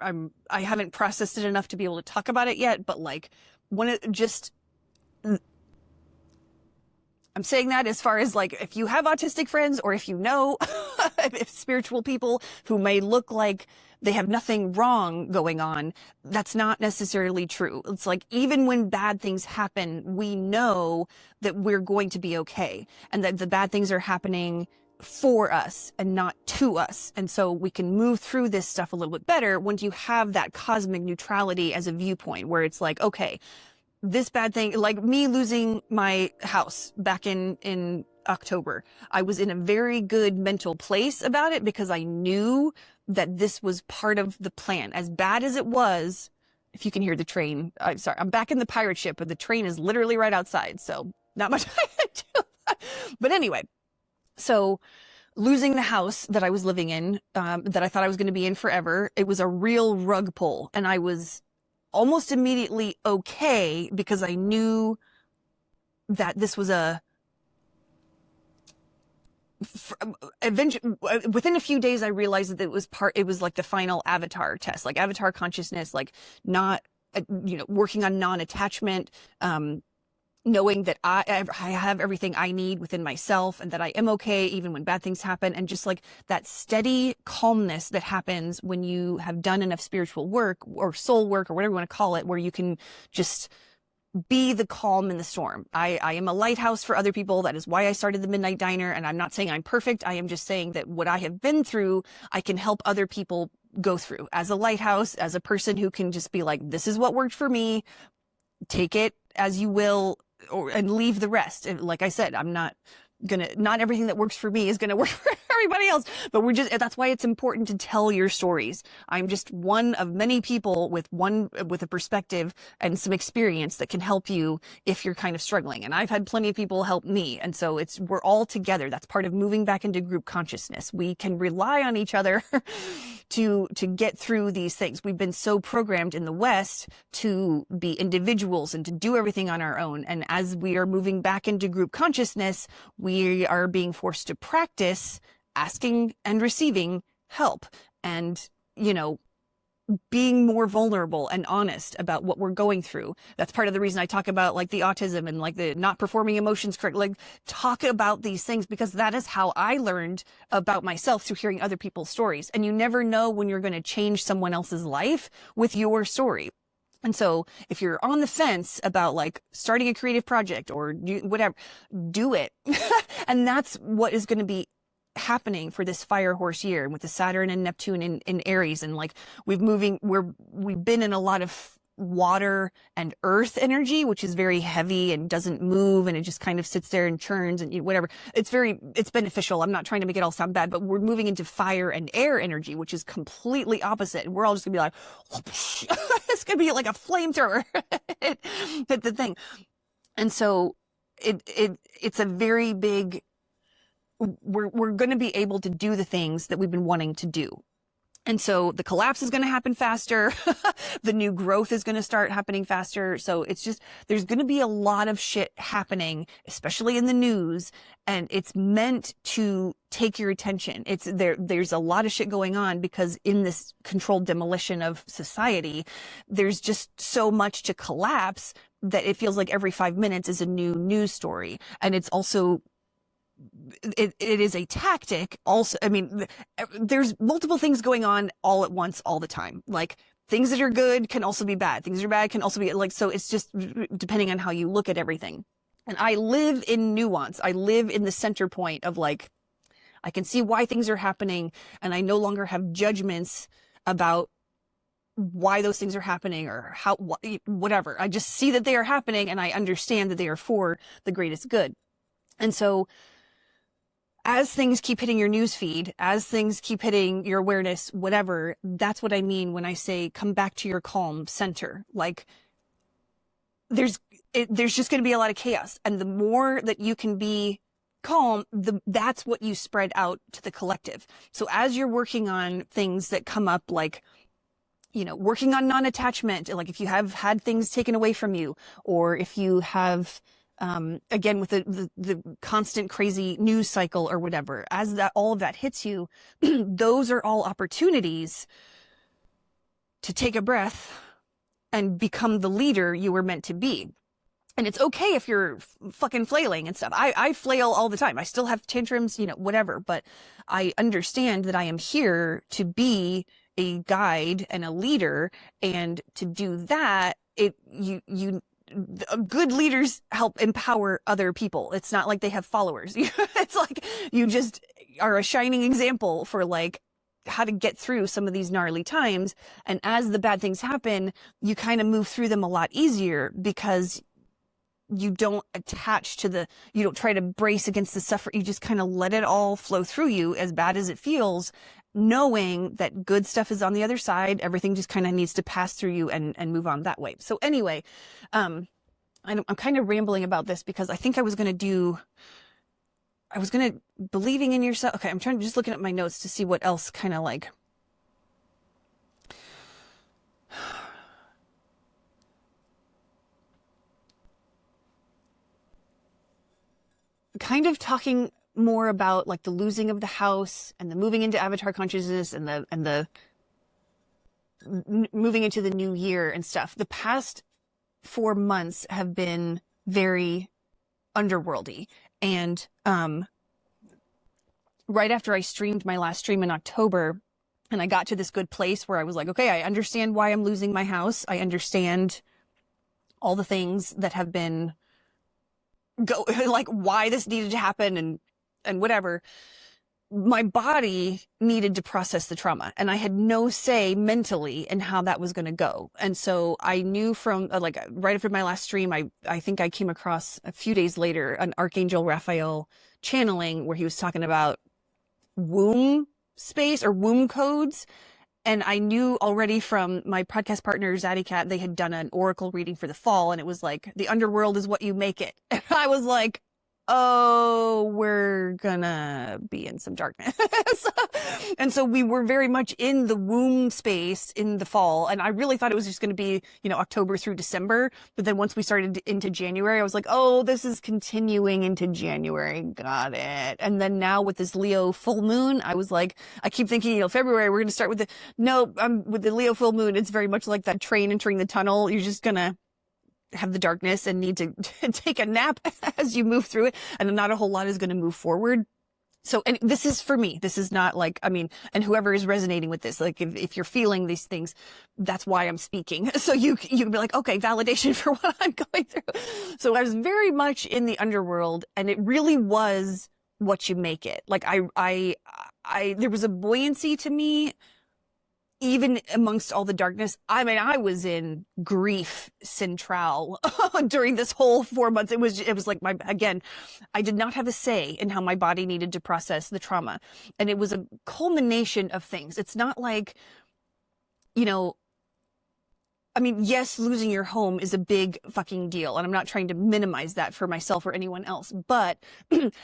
Speaker 1: I haven't processed it enough to be able to talk about it yet. But like, when it just, I'm saying that as far as like, if you have autistic friends, or if you know if spiritual people who may look like they have nothing wrong going on, that's not necessarily true. It's like, even when bad things happen, we know that we're going to be okay, and that the bad things are happening for us and not to us. And so we can move through this stuff a little bit better once you have that cosmic neutrality as a viewpoint, where it's like, okay, this bad thing, like me losing my house back in October, I was in a very good mental place about it, because I knew that this was part of the plan. As bad as it was, if you can hear the train, I'm sorry, I'm back in the pirate ship, but the train is literally right outside, so not much I can do. But anyway, so losing the house that I was living in, that I thought I was going to be in forever, it was a real rug pull. And I was almost immediately okay, because I knew that this was eventually, within a few days, I realized that it was like the final avatar test, like avatar consciousness, like not, working on non-attachment, knowing that I have everything I need within myself and that I am okay even when bad things happen. And just like that steady calmness that happens when you have done enough spiritual work or soul work or whatever you want to call it, where you can just be the calm in the storm. I am a lighthouse for other people. That is why I started the Midnight Diner. And I'm not saying I'm perfect. I am just saying that what I have been through, I can help other people go through as a lighthouse, as a person who can just be like, this is what worked for me. Take it as you will, and leave the rest. And like I said, not everything that works for me is gonna work for everybody else, but that's why it's important to tell your stories. I'm just one of many people with a perspective and some experience that can help you if you're kind of struggling. And I've had plenty of people help me. And so we're all together. That's part of moving back into group consciousness. We can rely on each other to get through these things. We've been so programmed in the West to be individuals and to do everything on our own. And as we are moving back into group consciousness, we are being forced to practice asking and receiving help and, being more vulnerable and honest about what we're going through. That's part of the reason I talk about like the autism and like the not performing emotions correct, like talk about these things, because that is how I learned about myself through hearing other people's stories. And you never know when you're going to change someone else's life with your story. And so if you're on the fence about like starting a creative project or whatever, do it. And that's what is going to be happening for this fire horse year with the Saturn and Neptune in Aries. And like we've been in a lot of water and earth energy, which is very heavy and doesn't move, and it just kind of sits there and churns and whatever. It's beneficial. I'm not trying to make it all sound bad, but we're moving into fire and air energy, which is completely opposite. And we're all just gonna be like, it's gonna be like a flamethrower at the thing. And so it's a very big, we're going to be able to do the things that we've been wanting to do. And so the collapse is going to happen faster. The new growth is going to start happening faster. So it's just, there's going to be a lot of shit happening, especially in the news. And it's meant to take your attention. There's a lot of shit going on because in this controlled demolition of society, there's just so much to collapse that it feels like every 5 minutes is a new news story. And it's also, it is a tactic also. I mean, there's multiple things going on all at once, all the time. Like things that are good can also be bad. Things that are bad can also be like, so it's just depending on how you look at everything. And I live in nuance. I live in the center point of like, I can see why things are happening and I no longer have judgments about why those things are happening or how, whatever. I just see that they are happening and I understand that they are for the greatest good. And so as things keep hitting your news feed, as things keep hitting your awareness, whatever, that's what I mean when I say come back to your calm center. Like there's just going to be a lot of chaos. And the more that you can be calm, that's what you spread out to the collective. So as you're working on things that come up, like, working on non-attachment, like if you have had things taken away from you, or if you have, again, with the constant crazy news cycle or whatever, as all of that hits you, those are all opportunities to take a breath and become the leader you were meant to be. And it's okay if you're fucking flailing and stuff. I flail all the time. I still have tantrums, whatever, but I understand that I am here to be a guide and a leader, and to do that, good leaders help empower other people. It's not like they have followers. It's like you just are a shining example for like how to get through some of these gnarly times. And as the bad things happen, you kind of move through them a lot easier because you don't attach to you don't try to brace against the suffering. You just kind of let it all flow through you, as bad as it feels, knowing that good stuff is on the other side. Everything just kind of needs to pass through you and move on that way. So anyway, I'm kind of rambling about this because I think I was going to believing in yourself. Okay. I'm just looking at my notes to see what else kind of like, kind of talking more about like the losing of the house and the moving into avatar consciousness and the moving into the new year and stuff. The past 4 months have been very underworldy. And right after I streamed my last stream in October, and I got to this good place where I was like, okay, I understand why I'm losing my house. I understand all the things that have been like why this needed to happen and whatever. My body needed to process the trauma, and I had no say mentally in how that was going to go. And so I knew from like right after my last stream, I think I came across a few days later an Archangel Raphael channeling where he was talking about womb space or womb codes. And I knew already from my podcast partner, Zaddy Cat, they had done an oracle reading for the fall, and it was like, the underworld is what you make it. And I was like, oh, we're gonna be in some darkness. And so we were very much in the womb space in the fall. And I really thought it was just going to be, October through December. But then once we started into January, I was like, oh, this is continuing into January. Got it. And then now with this Leo full moon, I was like, I keep thinking, February, we're going to start with with the Leo full moon. It's very much like that train entering the tunnel. You're just going to have the darkness and need to take a nap as you move through it. And not a whole lot is going to move forward. So, and this is for me, this is not like, and whoever is resonating with this, like if you're feeling these things, that's why I'm speaking. So you can be like, okay, validation for what I'm going through. So I was very much in the underworld, and it really was what you make it. Like there was a buoyancy to me, even amongst all the darkness. I was in grief central during this whole 4 months. It was like I did not have a say in how my body needed to process the trauma. And it was a culmination of things. It's not like, yes, losing your home is a big fucking deal. And I'm not trying to minimize that for myself or anyone else, but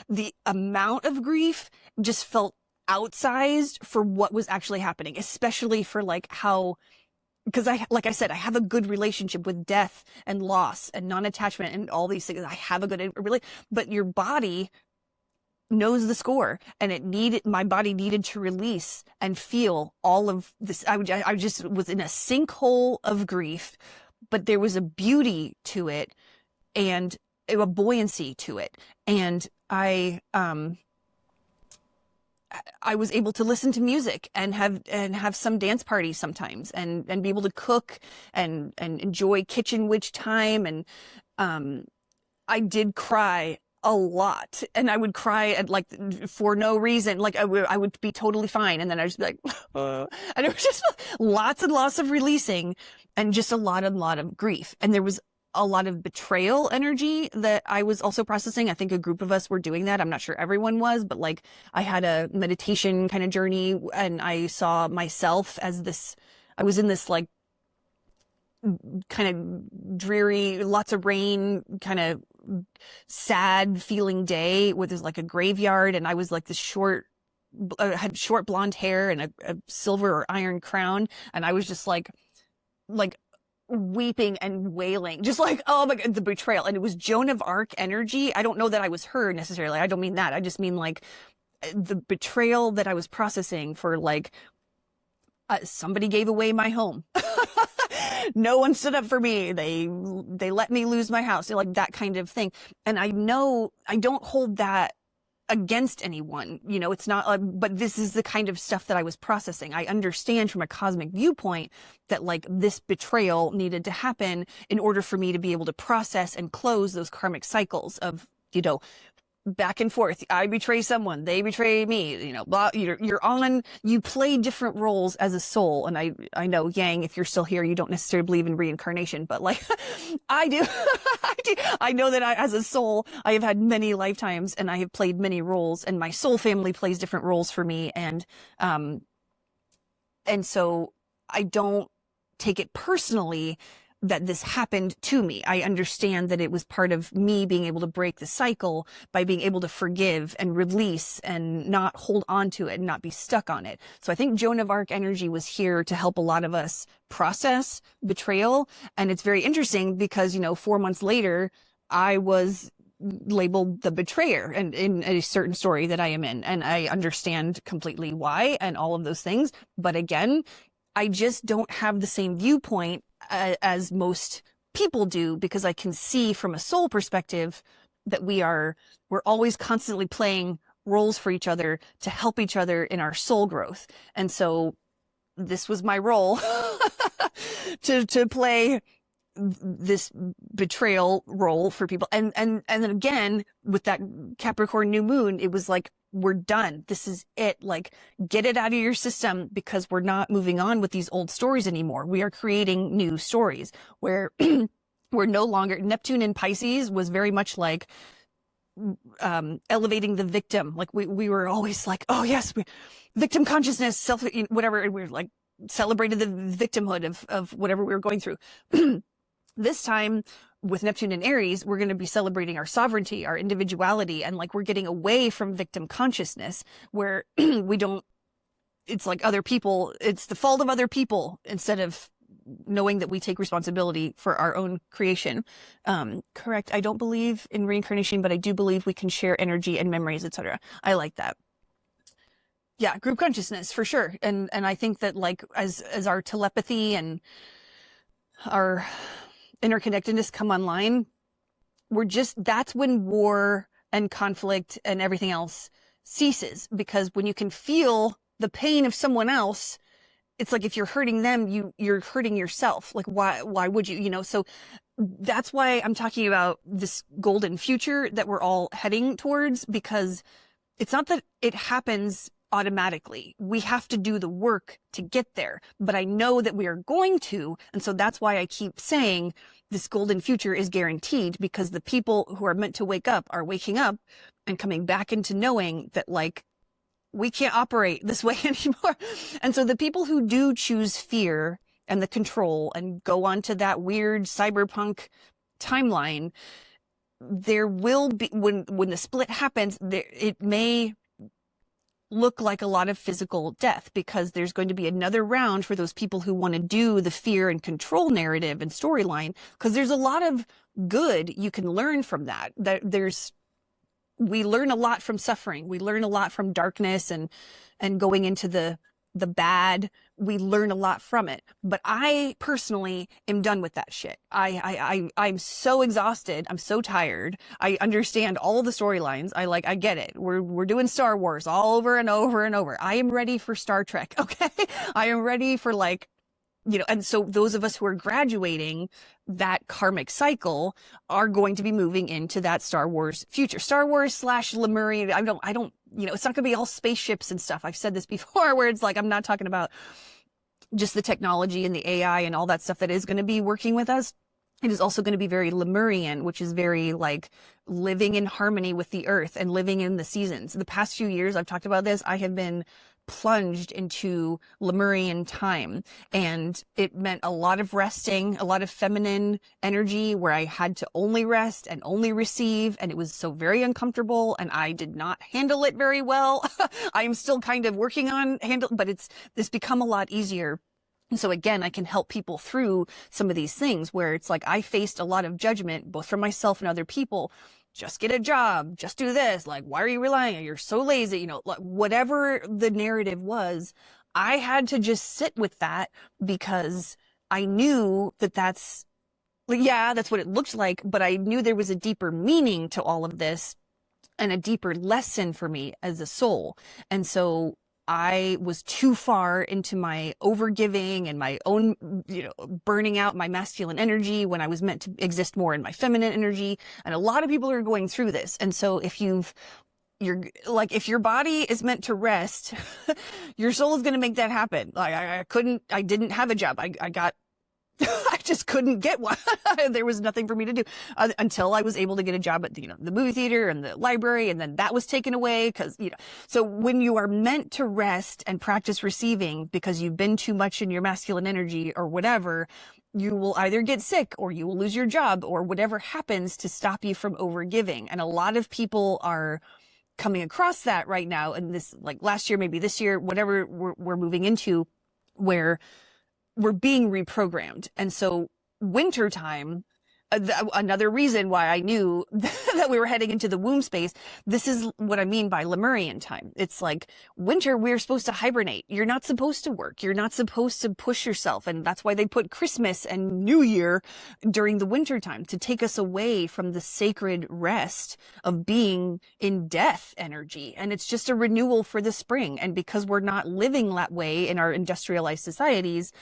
Speaker 1: the amount of grief just felt outsized for what was actually happening, especially for because like I said, I have a good relationship with death and loss and non-attachment and all these things. I have a good but your body knows the score, and my body needed to release and feel all of this. I just was in a sinkhole of grief, but there was a beauty to it and a buoyancy to it. And I was able to listen to music and have some dance parties sometimes and be able to cook and enjoy kitchen witch time. And I did cry a lot, and I would cry for no reason. Like I would be totally fine, and then I was like, and it was just lots and lots of releasing and just a lot of grief. And there was a lot of betrayal energy that I was also processing. I think a group of us were doing that. I'm not sure everyone was, but I had a meditation kind of journey, and I saw myself as I was in this kind of dreary, lots of rain, kind of sad feeling day where there's a graveyard, and I was this had short blonde hair and a silver or iron crown. And I was just like weeping and wailing, just oh my God, the betrayal. And it was Joan of Arc energy. I don't know that I was her necessarily. I don't mean that. I just mean the betrayal that I was processing for somebody gave away my home. No one stood up for me. They let me lose my house, that kind of thing. And I know I don't hold that against anyone, it's not but this is the kind of stuff that I was processing. I understand from a cosmic viewpoint that this betrayal needed to happen in order for me to be able to process and close those karmic cycles of, back and forth. I betray someone, they betray me, blah, you play different roles as a soul. And I know, Yang, if you're still here, you don't necessarily believe in reincarnation, but I do. I know that as a soul, I have had many lifetimes, and I have played many roles, and my soul family plays different roles for me. And so I don't take it personally that this happened to me. I understand that it was part of me being able to break the cycle by being able to forgive and release and not hold on to it and not be stuck on it. So I think Joan of Arc energy was here to help a lot of us process betrayal. And it's very interesting because, 4 months later, I was labeled the betrayer and in a certain story that I am in. And I understand completely why and all of those things. But again, I just don't have the same viewpoint as most people do, because I can see from a soul perspective that we're always constantly playing roles for each other to help each other in our soul growth. And so this was my role to play this betrayal role for people. And then again, with that Capricorn new moon, it was like, we're done. This is it. Like, get it out of your system, because we're not moving on with these old stories anymore. We are creating new stories where we're no longer, Neptune in Pisces was very much like, elevating the victim. Like we were always like, oh yes, victim consciousness, self, whatever. And we were like, celebrated the victimhood of whatever we were going through. This time with Neptune and Aries, we're going to be celebrating our sovereignty, our individuality. And like, we're getting away from victim consciousness where we don't, it's like other people, it's the fault of other people, instead of knowing that we take responsibility for our own creation. Correct. I don't believe in reincarnation, but I do believe we can share energy and memories, etc. I like that. Yeah, group consciousness for sure. And I think that like as our telepathy and our interconnectedness come online, that's when war and conflict and everything else ceases. Because when you can feel the pain of someone else, it's like, if you're hurting them, you're hurting yourself. Like, why would you, so that's why I'm talking about this golden future that we're all heading towards, because it's not that it happens automatically. We have to do the work to get there, but I know that we are going to. And so that's why I keep saying this golden future is guaranteed, because the people who are meant to wake up are waking up and coming back into knowing that, like, we can't operate this way anymore. And so the people who do choose fear and the control and go onto that weird cyberpunk timeline, there will be, when the split happens, it may look like a lot of physical death, because there's going to be another round for those people who want to do the fear and control narrative and storyline, because there's a lot of good you can learn from that. We learn a lot from suffering. We learn a lot from darkness and going into the bad. We learn a lot from it. But I personally am done with that shit. I'm so exhausted. I'm so tired. I understand all the storylines. I get it. We're doing Star Wars all over and over and over. I am ready for Star Trek. Okay. I am ready for, like, and so those of us who are graduating that karmic cycle are going to be moving into that Star Wars future. Star Wars / Lemurian. I don't, it's not going to be all spaceships and stuff. I've said this before, where it's like, I'm not talking about just the technology and the AI and all that stuff that is going to be working with us. It is also going to be very Lemurian, which is very like living in harmony with the earth and living in the seasons. The past few years, I've talked about this. I have been plunged into Lemurian time, and it meant a lot of resting, a lot of feminine energy where I had to only rest and only receive. And it was so very uncomfortable, and I did not handle it very well. I am still kind of working on but it's become a lot easier. And so again, I can help people through some of these things where it's like, I faced a lot of judgment, both from myself and other people. Just get a job, just do this. Like, why are you relying? You're so lazy, like, whatever the narrative was, I had to just sit with that, because I knew that's what it looked like, but I knew there was a deeper meaning to all of this and a deeper lesson for me as a soul. And so I was too far into my overgiving and my own, burning out my masculine energy when I was meant to exist more in my feminine energy. And a lot of people are going through this. And so if if your body is meant to rest, your soul is going to make that happen. Like, I didn't have a job. I just couldn't get one. There was nothing for me to do until I was able to get a job at the movie theater and the library, and then that was taken away because So when you are meant to rest and practice receiving because you've been too much in your masculine energy or whatever, you will either get sick or you will lose your job or whatever happens to stop you from overgiving. And a lot of people are coming across that right now, and this, like last year, maybe this year, whatever we're moving into, where we're being reprogrammed. And so wintertime, another reason why I knew that we were heading into the womb space. This is what I mean by Lemurian time. It's like winter, we're supposed to hibernate. You're not supposed to work. You're not supposed to push yourself. And that's why they put Christmas and New Year during the winter time, to take us away from the sacred rest of being in death energy. And it's just a renewal for the spring. And because we're not living that way in our industrialized societies,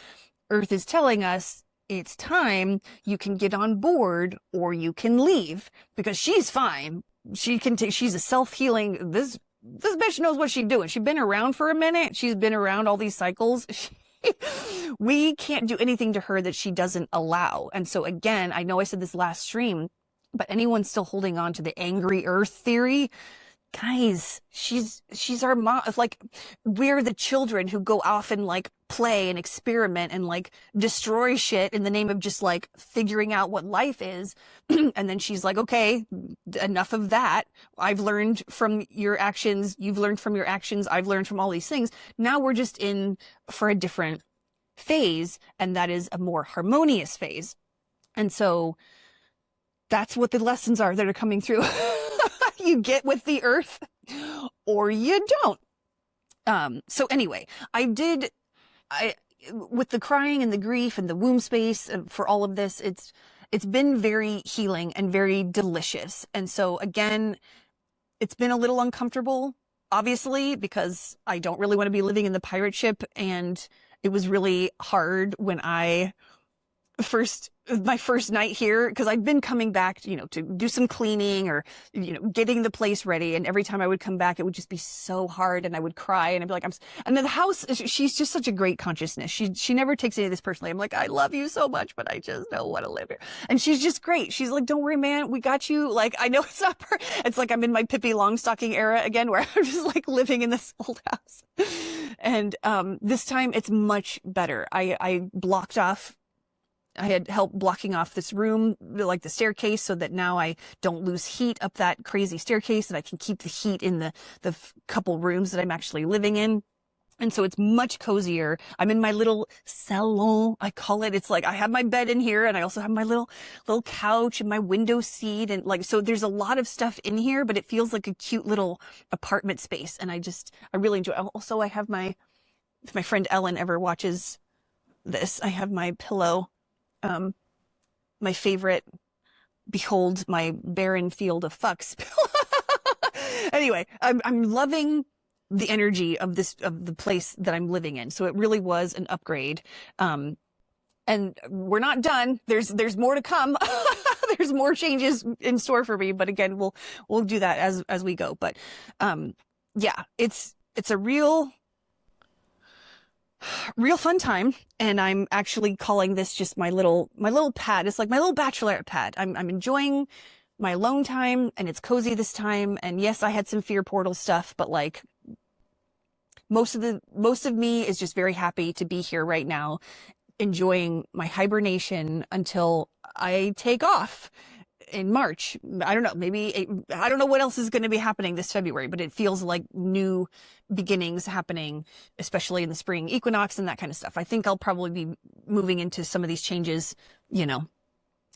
Speaker 1: Earth is telling us, it's time. You can get on board or you can leave, because she's fine. She's a self-healing. This bitch knows what she's doing. She's been around for a minute. She's been around all these cycles. We can't do anything to her that she doesn't allow. And so again, I know I said this last stream, but anyone still holding on to the angry Earth theory, guys, she's our mom. Like, we're the children who go off and like play and experiment and like destroy shit in the name of just like figuring out what life is. And then she's like, okay, enough of that. I've learned from your actions. You've learned from your actions. I've learned from all these things. Now we're just in for a different phase, and that is a more harmonious phase. And so that's what the lessons are that are coming through. You get with the earth or you don't. So anyway, with the crying and the grief and the womb space for all of this, it's been very healing and very delicious. And so again, it's been a little uncomfortable, obviously, because I don't really want to be living in the pirate ship. And it was really hard when my first night here, because I'd been coming back, to do some cleaning or, getting the place ready. And every time I would come back, it would just be so hard, and I would cry, and I'd be like, and then the house, she's just such a great consciousness. She never takes any of this personally. I'm like, I love you so much, but I just don't want to live here. And she's just great. She's like, don't worry, man. We got you. Like, I know it's not, it's like I'm in my Pippi Longstocking era again, where I'm just like living in this old house. And, this time it's much better. I blocked off. I had help blocking off this room, like the staircase, so that now I don't lose heat up that crazy staircase, and I can keep the heat in the couple rooms that I'm actually living in. And so it's much cozier. I'm in my little salon, I call it. It's like I have my bed in here, and I also have my little couch and my window seat, and like, so there's a lot of stuff in here, but it feels like a cute little apartment space. And I really enjoy it. Also, I have if my friend Ellen ever watches this, I have my pillow. My favorite, behold my barren field of fucks. Anyway, I'm loving the energy of the place that I'm living in. So it really was an upgrade. And we're not done. There's more to come. There's more changes in store for me. But again, we'll do that as we go. But, yeah, it's a real fun time, and I'm actually calling this just my little pad. It's like my little bachelorette pad. I'm enjoying my alone time, and it's cozy this time. And yes, I had some fear portal stuff, but like most of me is just very happy to be here right now, enjoying my hibernation until I take off in March. I don't know, I don't know what else is going to be happening this February, but it feels like new beginnings happening, especially in the spring equinox and that kind of stuff. I think I'll probably be moving into some of these changes,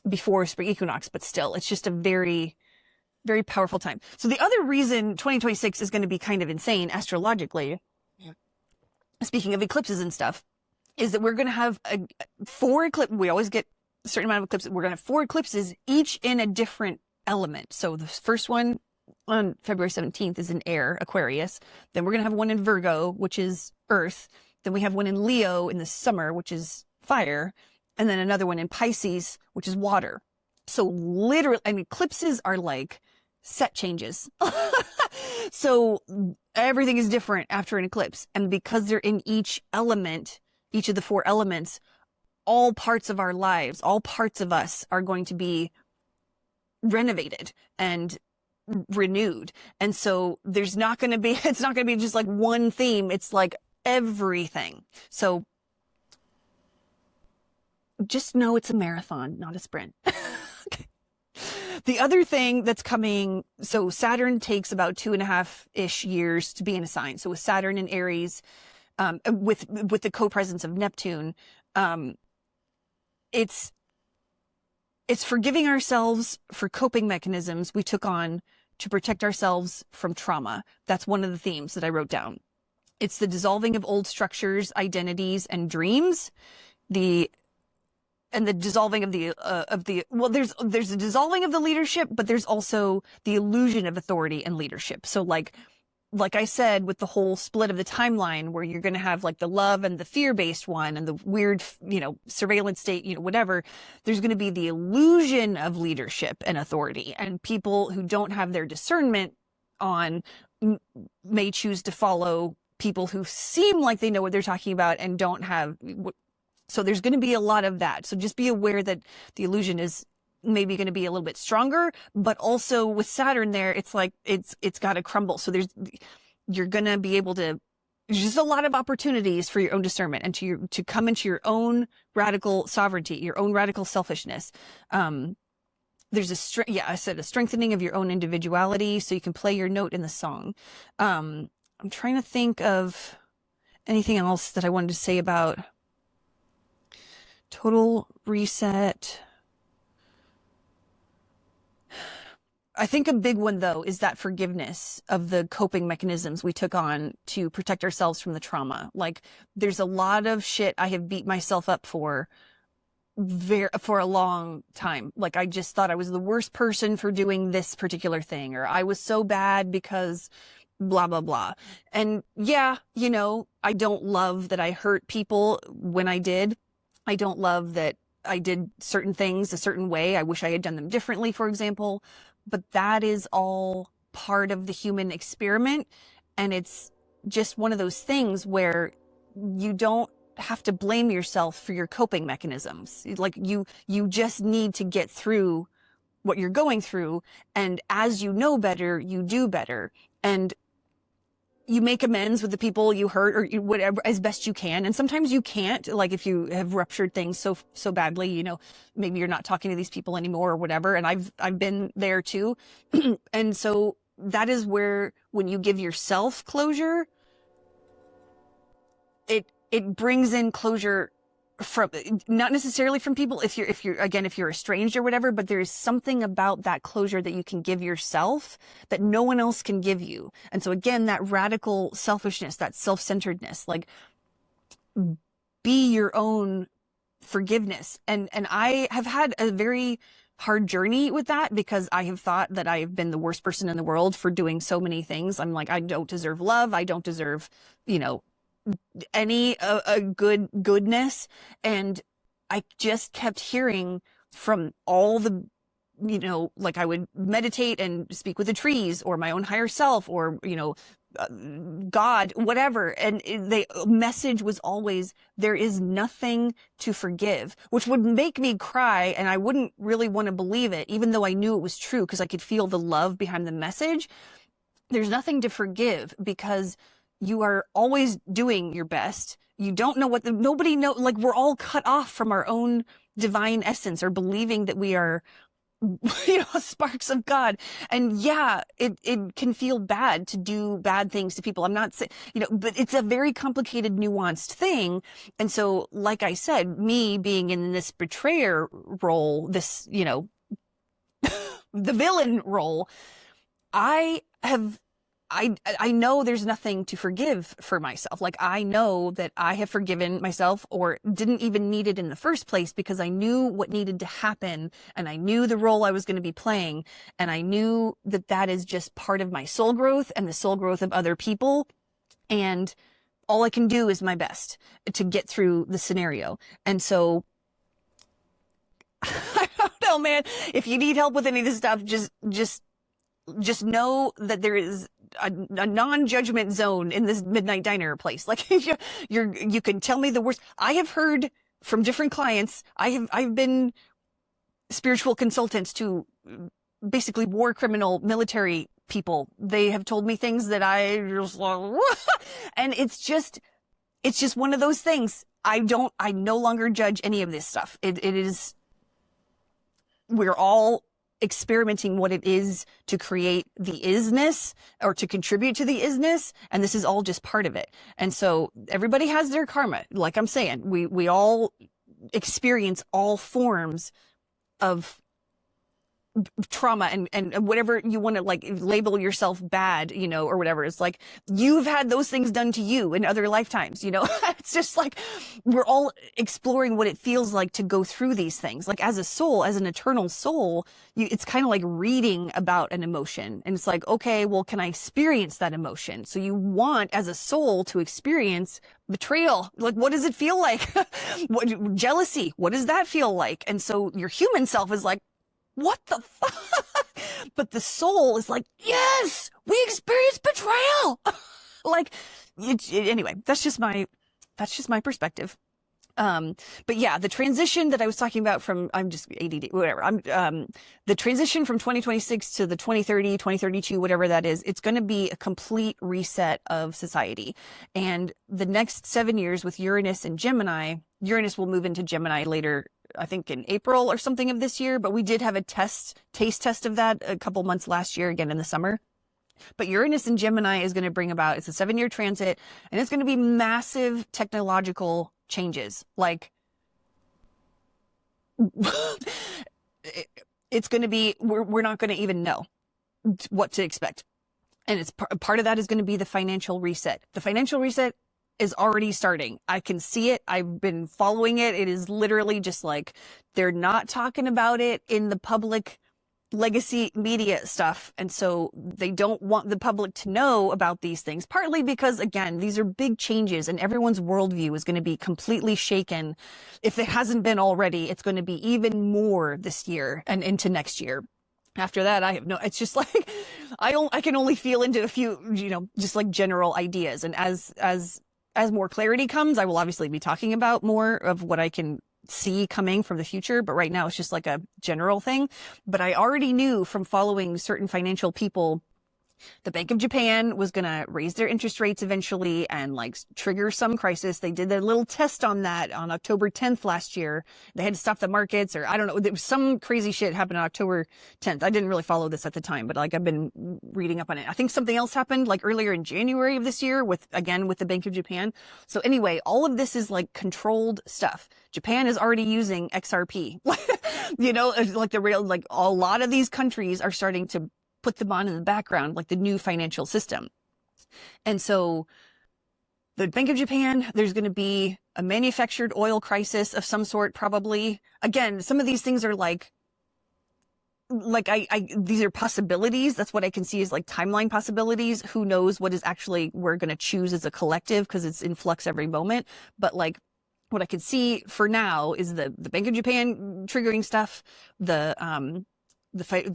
Speaker 1: before spring equinox, but still, it's just a very, very powerful time. So the other reason 2026 is going to be kind of insane astrologically, speaking of eclipses and stuff, is that we're going to have 4 eclipses. We always get a certain amount of eclipses. We're going to have 4 eclipses, each in a different element. So the first one on February 17th is in air, Aquarius. Then we're going to have one in Virgo, which is earth. Then we have one in Leo in the summer, which is fire. And then another one in Pisces, which is water. So literally, eclipses are like set changes. So everything is different after an eclipse. And because they're in each element, each of the 4 elements, all parts of our lives, all parts of us are going to be renovated and renewed. And so it's not going to be just like one theme. It's like everything. So just know it's a marathon, not a sprint. Okay. The other thing that's coming, so Saturn takes about 2.5-ish years to be in a sign. So with Saturn in Aries, with the co-presence of Neptune, it's it's forgiving ourselves for coping mechanisms we took on to protect ourselves from trauma. That's one of the themes that I wrote down. It's the dissolving of old structures, identities, and dreams. The dissolving of there's a dissolving of the leadership, but there's also the illusion of authority and leadership. So like I said, with the whole split of the timeline, where you're going to have like the love and the fear-based one and the weird, surveillance state, whatever, there's going to be the illusion of leadership and authority, and people who don't have their discernment on may choose to follow people who seem like they know what they're talking about and don't have. So there's going to be a lot of that. So just be aware that the illusion is maybe going to be a little bit stronger, but also with Saturn there, it's like, it's got to crumble. So you're going to be able to, there's just a lot of opportunities for your own discernment and to come into your own radical sovereignty, your own radical selfishness. There's a strengthening of your own individuality so you can play your note in the song. I'm trying to think of anything else that I wanted to say about total reset. I think a big one, though, is that forgiveness of the coping mechanisms we took on to protect ourselves from the trauma. Like, there's a lot of shit I have beat myself up for a long time. Like, I just thought I was the worst person for doing this particular thing, or I was so bad because blah, blah, blah. And yeah, I don't love that I hurt people when I did. I don't love that I did certain things a certain way. I wish I had done them differently, for example. But that is all part of the human experiment. And it's just one of those things where you don't have to blame yourself for your coping mechanisms. Like, you just need to get through what you're going through. And as you know better, you do better. And you make amends with the people you hurt, or whatever, as best you can. And sometimes you can't, like if you have ruptured things so badly, maybe you're not talking to these people anymore or whatever. And I've been there too. And so that is where, when you give yourself closure, it brings in closure from, not necessarily from people, if you're estranged or whatever, but there's something about that closure that you can give yourself that no one else can give you. And so again, that radical selfishness, that self-centeredness, like, be your own forgiveness. And I have had a very hard journey with that, because I have thought that I've been the worst person in the world for doing so many things. I'm like, I don't deserve love. I don't deserve, any goodness. And I just kept hearing from all the, like, I would meditate and speak with the trees or my own higher self, or God, whatever, and the message was always, there is nothing to forgive, which would make me cry, and I wouldn't really want to believe it, even though I knew it was true, because I could feel the love behind the message. There's nothing to forgive, because you are always doing your best. You don't know nobody know, like, we're all cut off from our own divine essence, or believing that we are, sparks of God. And yeah, it can feel bad to do bad things to people. I'm not saying, but it's a very complicated, nuanced thing. And so, like I said, me being in this betrayer role, this, the villain role, I know there's nothing to forgive for myself. Like, I know that I have forgiven myself, or didn't even need it in the first place, because I knew what needed to happen, and I knew the role I was going to be playing. And I knew that that is just part of my soul growth and the soul growth of other people. And all I can do is my best to get through the scenario. And so, I don't know, man, if you need help with any of this stuff, just know that there is a non-judgment zone in this Midnight Diner place. Like, you can tell me the worst. I have heard from different clients. I've been spiritual consultants to basically war criminal military people. They have told me things that I just like, and it's just one of those things. I no longer judge any of this stuff. It is, we're all experimenting what it is to create the is-ness, or to contribute to the is-ness, and this is all just part of it. And so everybody has their karma. Like I'm saying, we all experience all forms of trauma and whatever you want to like label yourself bad, you know, or whatever. It's like you've had those things done to you in other lifetimes, you know. It's just like we're all exploring what it feels like to go through these things. Like as a soul, as an eternal soul, it's kind of like reading about an emotion, and it's like, okay, well, can I experience that emotion? So you want as a soul to experience betrayal. Like, what does it feel like? What, jealousy, what does that feel like? And so your human self is like, what the fuck? But the soul is like, yes, we experience betrayal. Like, anyway, that's just my perspective. But yeah, the transition that I was talking about from, I'm just ADD, whatever. The transition from 2026 to the 2030, 2032, whatever that is, it's going to be a complete reset of society. And the next 7 years with Uranus and Gemini, Uranus will move into Gemini later, I think in April or something of this year, but we did have a taste test of that a couple months last year, again in the summer. But Uranus and Gemini is going to bring about, it's a 7-year transit, and it's going to be massive technological changes. Like, it's going to be, we're not going to even know what to expect. And it's part of that is going to be the financial reset. The financial reset is already starting. I can see it. I've been following it. It is literally just like, they're not talking about it in the public legacy media stuff. And so they don't want the public to know about these things, partly because, again, these are big changes and everyone's worldview is going to be completely shaken. If it hasn't been already, it's going to be even more this year and into next year. After that, I have no, it's just like, I can only feel into a few, you know, just like general ideas. And as more clarity comes, I will obviously be talking about more of what I can see coming from the future. But right now it's just like a general thing. But I already knew from following certain financial people, the Bank of Japan was going to raise their interest rates eventually and like trigger some crisis. They did a little test on that on October 10th last year. They had to stop the markets, or I don't know. There was some crazy shit happened on October 10th. I didn't really follow this at the time, but like I've been reading up on it. I think something else happened like earlier in January of this year with the Bank of Japan. So anyway, all of this is like controlled stuff. Japan is already using XRP. You know, like like a lot of these countries are starting to put them on in the background, like the new financial system. And so the Bank of Japan, there's going to be a manufactured oil crisis of some sort, probably. Again, some of these things are like these are possibilities. That's what I can see is like timeline possibilities. Who knows what is actually we're going to choose as a collective, because it's in flux every moment. But like what I can see for now is the Bank of Japan triggering stuff, the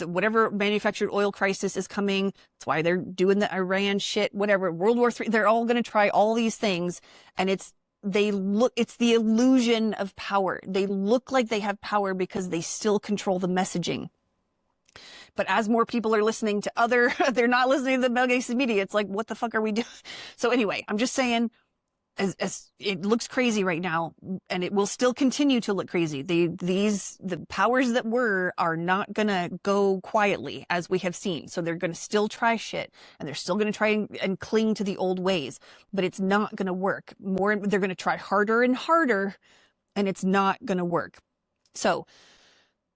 Speaker 1: whatever manufactured oil crisis is coming. That's why they're doing the Iran shit, whatever, World War III. They're all going to try all these things. And it's the illusion of power. They look like they have power because they still control the messaging. But as more people are listening to they're not listening to the legacy media. It's like, what the fuck are we doing? So anyway, I'm just saying, as it looks crazy right now, and it will still continue to look crazy. The powers that are not gonna go quietly, as we have seen. So they're gonna still try shit, and they're still gonna try and cling to the old ways, but it's not gonna work. They're gonna try harder and harder, and it's not gonna work. So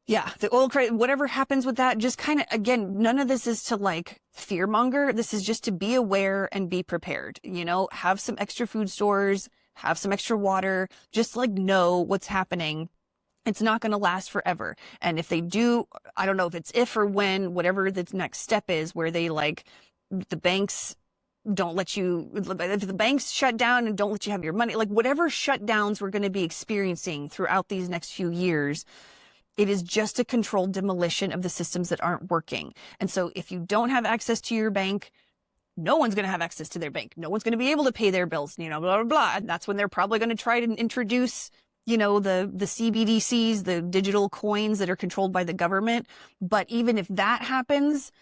Speaker 1: yeah, the oil crisis, whatever happens with that, just kind of, again, none of this is to like fearmonger. This is just to be aware and be prepared, you know, have some extra food stores, have some extra water, just like know what's happening. It's not going to last forever. And if they do, I don't know if it's if or when, whatever the next step is, where they like the banks don't let you, if the banks shut down and don't let you have your money, like whatever shutdowns we're going to be experiencing throughout these next few years, it is just a controlled demolition of the systems that aren't working. And so if you don't have access to your bank, no one's going to have access to their bank. No one's going to be able to pay their bills, you know, blah, blah, blah. And that's when they're probably going to try to introduce, you know, the CBDCs, the digital coins that are controlled by the government. But even if that happens,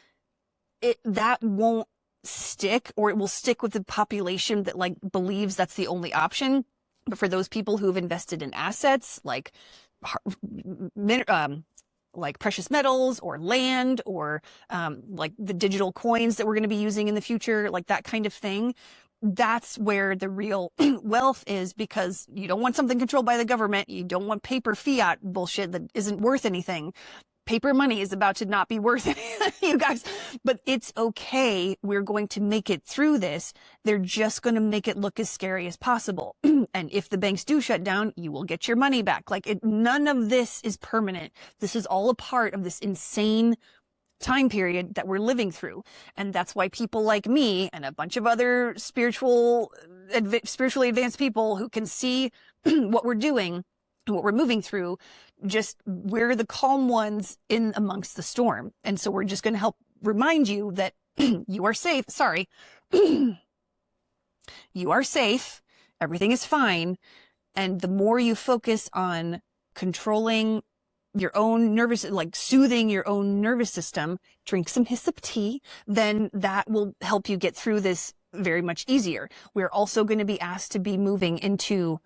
Speaker 1: that won't stick, or it will stick with the population that like believes that's the only option. But for those people who've invested in assets like precious metals or land or like the digital coins that we're going to be using in the future, like that kind of thing, that's where the real wealth is, because you don't want something controlled by the government. You don't want paper fiat bullshit that isn't worth anything. Paper money is about to not be worth it, you guys, but it's okay. We're going to make it through this. They're just going to make it look as scary as possible. And if the banks do shut down, you will get your money back. Like, none of this is permanent. This is all a part of this insane time period that we're living through. And that's why people like me and a bunch of other spiritually advanced people who can see what we're doing, what we're moving through, just we're the calm ones in amongst the storm. And so we're just going to help remind you that you are safe. Sorry. You are safe. Everything is fine. And the more you focus on controlling your own like soothing your own nervous system, drink some hyssop tea, then that will help you get through this very much easier. We're also going to be asked to be moving into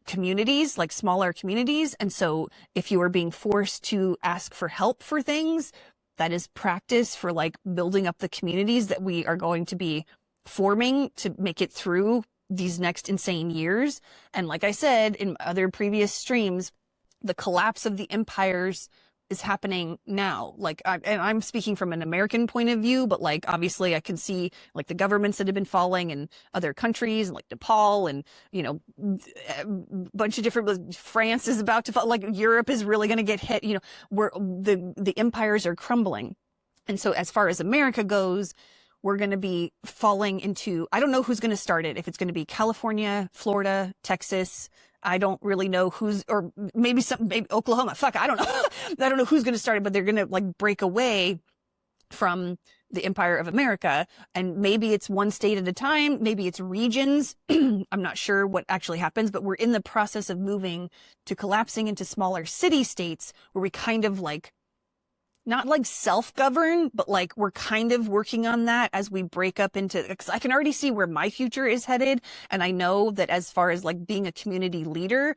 Speaker 1: communities, like smaller communities. And so if you are being forced to ask for help for things, that is practice for like building up the communities that we are going to be forming to make it through these next insane years. And like I said in other previous streams, the collapse of the empires is happening now. Like, and I'm speaking from an American point of view, but like, obviously I can see like the governments that have been falling in other countries, like Nepal and, you know, a bunch of different, France is about to fall, like Europe is really going to get hit, you know, where the empires are crumbling. And so as far as America goes, we're going to be falling into, I don't know who's going to start it. If it's going to be California, Florida, Texas, I don't really know who's, or maybe Oklahoma. Fuck, I don't know. I don't know who's going to start it, but they're going to like break away from the Empire of America. And maybe it's one state at a time. Maybe it's regions. I'm not sure what actually happens, but we're in the process of moving to collapsing into smaller city states where we kind of like, not like self-govern, but like we're kind of working on that as we break up into, because I can already see where my future is headed. And I know that as far as like being a community leader,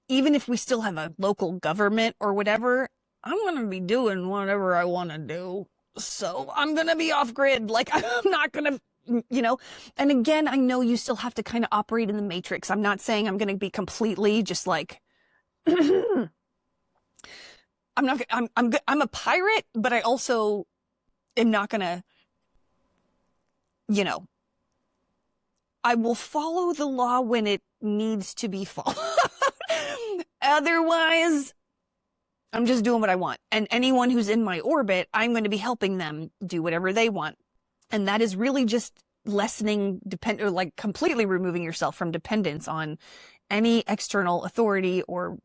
Speaker 1: even if we still have a local government or whatever, I'm going to be doing whatever I want to do. So I'm going to be off grid. Like, I'm not going to, you know, and again, I know you still have to kind of operate in the matrix. I'm not saying I'm going to be completely just like, I'm a pirate, but I also am not gonna, you know, I will follow the law when it needs to be followed. Otherwise, I'm just doing what I want. And anyone who's in my orbit, I'm going to be helping them do whatever they want. And that is really just lessening or like completely removing yourself from dependence on any external authority or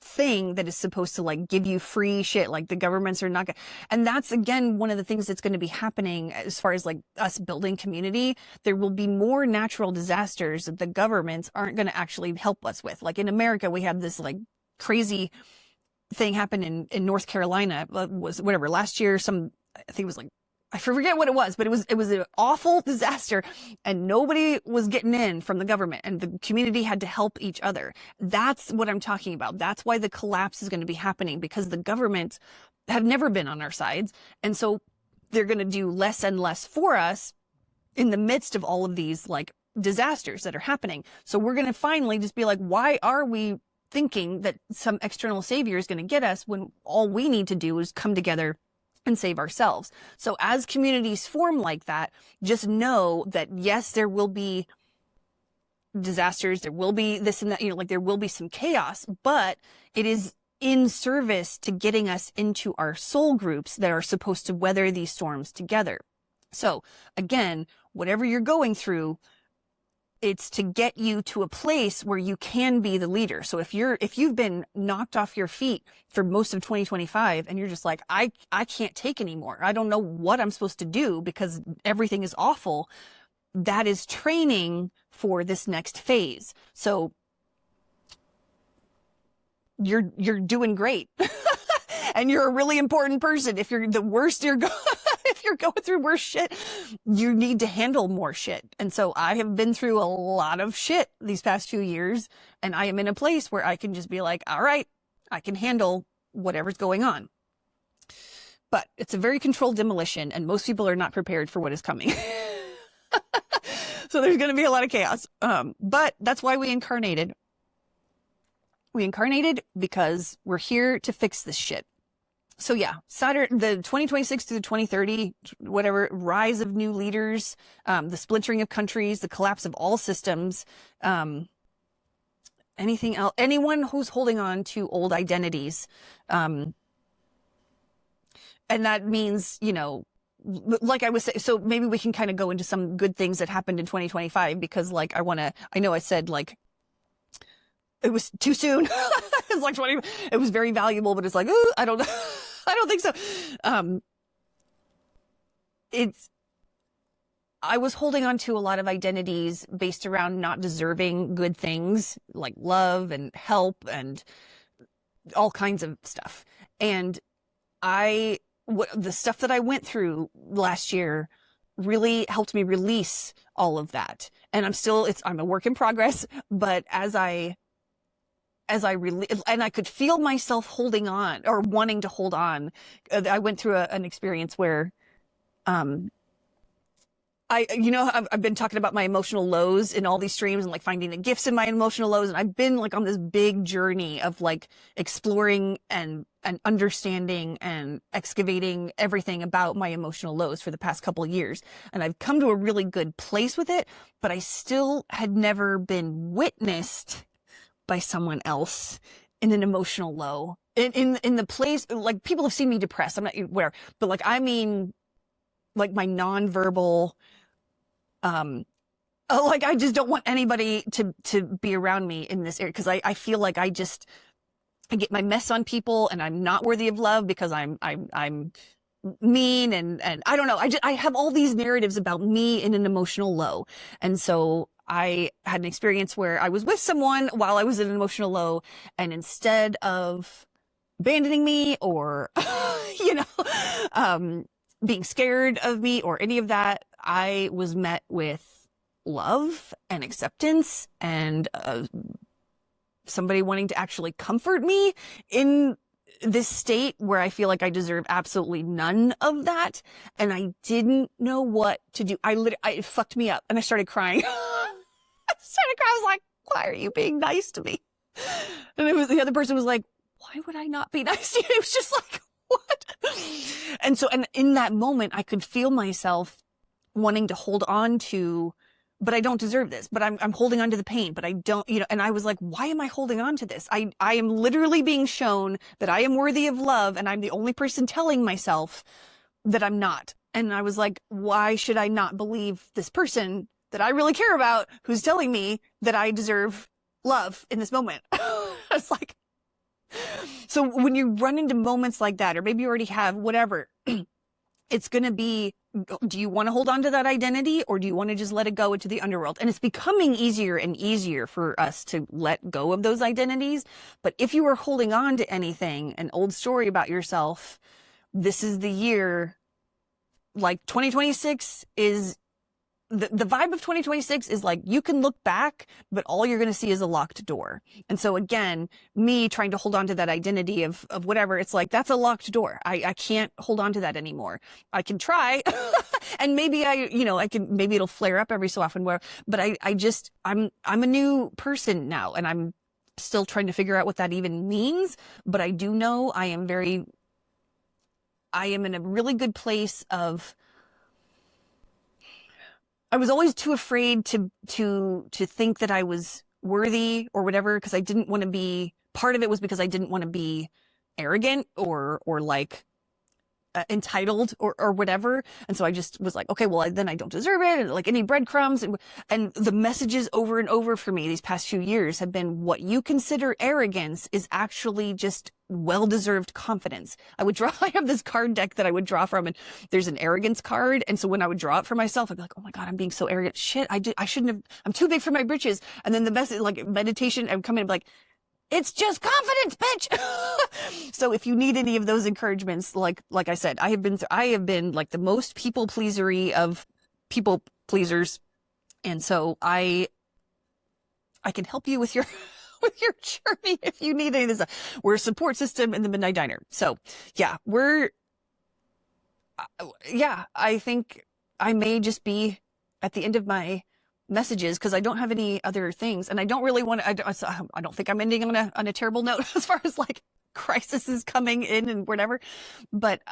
Speaker 1: thing that is supposed to like give you free shit. Like the governments are not gonna, and that's again one of the things that's going to be happening as far as like us building community. There will be more natural disasters that the governments aren't going to actually help us with. Like in America, we had this like crazy thing happen in North Carolina, was whatever last year, I think it was like, I forget what it was, but it was an awful disaster and nobody was getting in from the government and the community had to help each other. That's what I'm talking about. That's why the collapse is going to be happening, because the governments have never been on our sides. And so they're going to do less and less for us in the midst of all of these like disasters that are happening. So we're going to finally just be like, why are we thinking that some external savior is going to get us when all we need to do is come together and save ourselves? So as communities form like that, just know that yes, there will be disasters, there will be this and that, you know, like there will be some chaos, but it is in service to getting us into our soul groups that are supposed to weather these storms together. So again, whatever you're going through, it's to get you to a place where you can be the leader. So if you've been knocked off your feet for most of 2025 and you're just like, I can't take anymore. I don't know what I'm supposed to do because everything is awful. That is training for this next phase. So you're doing great. And you're a really important person. If you're the worst, if you're going through worse shit, you need to handle more shit. And so I have been through a lot of shit these past few years, and I am in a place where I can just be like, all right, I can handle whatever's going on. But it's a very controlled demolition, and most people are not prepared for what is coming. So there's going to be a lot of chaos. But that's why we incarnated. We incarnated because we're here to fix this shit. So yeah, Saturn, the 2026 to the 2030, whatever, rise of new leaders, the splintering of countries, the collapse of all systems, anything else, anyone who's holding on to old identities. And that means, you know, like I was saying, so maybe we can kind of go into some good things that happened in 2025, because like, I know I said like, it was too soon. It's like 20, it was very valuable, but it's like, ooh, I don't know. I don't think so. I was holding on to a lot of identities based around not deserving good things like love and help and all kinds of stuff. And the stuff that I went through last year really helped me release all of that. And I'm a work in progress, but as I could feel myself holding on or wanting to hold on. I went through an experience where, I've been talking about my emotional lows in all these streams and like finding the gifts in my emotional lows. And I've been like on this big journey of like exploring and understanding and excavating everything about my emotional lows for the past couple of years. And I've come to a really good place with it, but I still had never been witnessed by someone else in an emotional low in the place. Like people have seen me depressed. I'm not aware, but like, I mean, like my nonverbal, like I just don't want anybody to be around me in this area. Cause I feel like I get my mess on people and I'm not worthy of love because I'm mean and I don't know. I have all these narratives about me in an emotional low. And so I had an experience where I was with someone while I was in an emotional low, and instead of abandoning me or, being scared of me or any of that, I was met with love and acceptance and somebody wanting to actually comfort me in this state where I feel like I deserve absolutely none of that. And I didn't know what to do. It fucked me up and I started crying. I was like, why are you being nice to me? And the other person was like, why would I not be nice to you? It was just like, what? And in that moment, I could feel myself wanting to hold on to, but I don't deserve this, but I'm holding on to the pain, but I don't, and I was like, why am I holding on to this? I am literally being shown that I am worthy of love. And I'm the only person telling myself that I'm not. And I was like, why should I not believe this person that I really care about who's telling me that I deserve love in this moment? It's like, so when you run into moments like that, or maybe you already have, whatever, it's going to be, do you want to hold on to that identity or do you want to just let it go into the underworld? And it's becoming easier and easier for us to let go of those identities. But if you are holding on to anything, an old story about yourself, this is the year, like 2026 is, the vibe of 2026 is like, you can look back, but all you're going to see is a locked door. And so again, me trying to hold on to that identity of whatever, it's like, that's a locked door. I can't hold on to that anymore. I can try and maybe maybe it'll flare up every so often but I'm a new person now and I'm still trying to figure out what that even means. But I do know I am in a really good place of, I was always too afraid to think that I was worthy or whatever, because I didn't want to be, part of it was because I didn't want to be arrogant or like entitled or whatever. And so I just was like, okay, well, then I don't deserve it. And like any breadcrumbs. And the messages over and over for me these past few years have been, what you consider arrogance is actually just well-deserved confidence. I have this card deck that I would draw from, and there's an arrogance card. And so when I would draw it for myself, I'd be like, oh my God, I'm being so arrogant. Shit, I shouldn't have, I'm too big for my britches. And then the message, like meditation, I would come in and be like, it's just confidence, bitch. So if you need any of those encouragements, like I said, I have been like the most people pleasery of people pleasers. And so I can help you with your journey if you need any of this. We're a support system in the Midnight Diner. So yeah, I think I may just be at the end of my messages because I don't have any other things, and I don't really want to. I don't think I'm ending on a terrible note as far as like crisis is coming in and whatever. But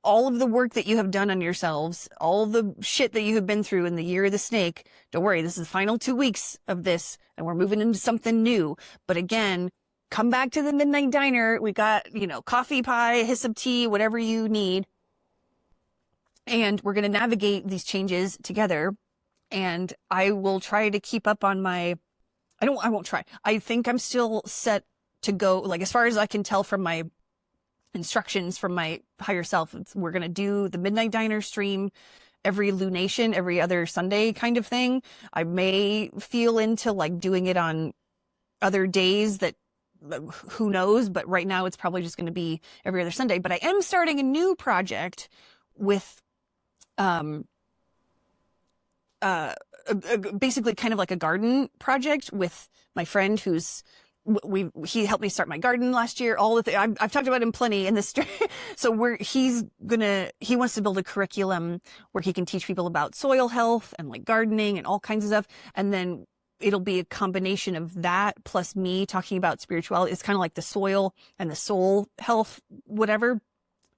Speaker 1: all of the work that you have done on yourselves, all the shit that you have been through in the year of the snake, don't worry, this is the final 2 weeks of this, and we're moving into something new. But again, come back to the Midnight Diner. We got, you know, coffee, pie, hyssop tea, whatever you need. And we're going to navigate these changes together. And I will try to keep up on my, I won't try. I think I'm still set to go, like, as far as I can tell from my instructions from my higher self, we're going to do the Midnight Diner stream every lunation, every other Sunday kind of thing. I may feel into like doing it on other days, that who knows, but right now it's probably just going to be every other Sunday. But I am starting a new project with basically kind of like a garden project with my friend who's he helped me start my garden last year. All the things I've talked about him plenty in this. So he wants to build a curriculum where he can teach people about soil health and like gardening and all kinds of stuff. And then it'll be a combination of that plus me talking about spirituality. It's kind of like the soil and the soul health, whatever.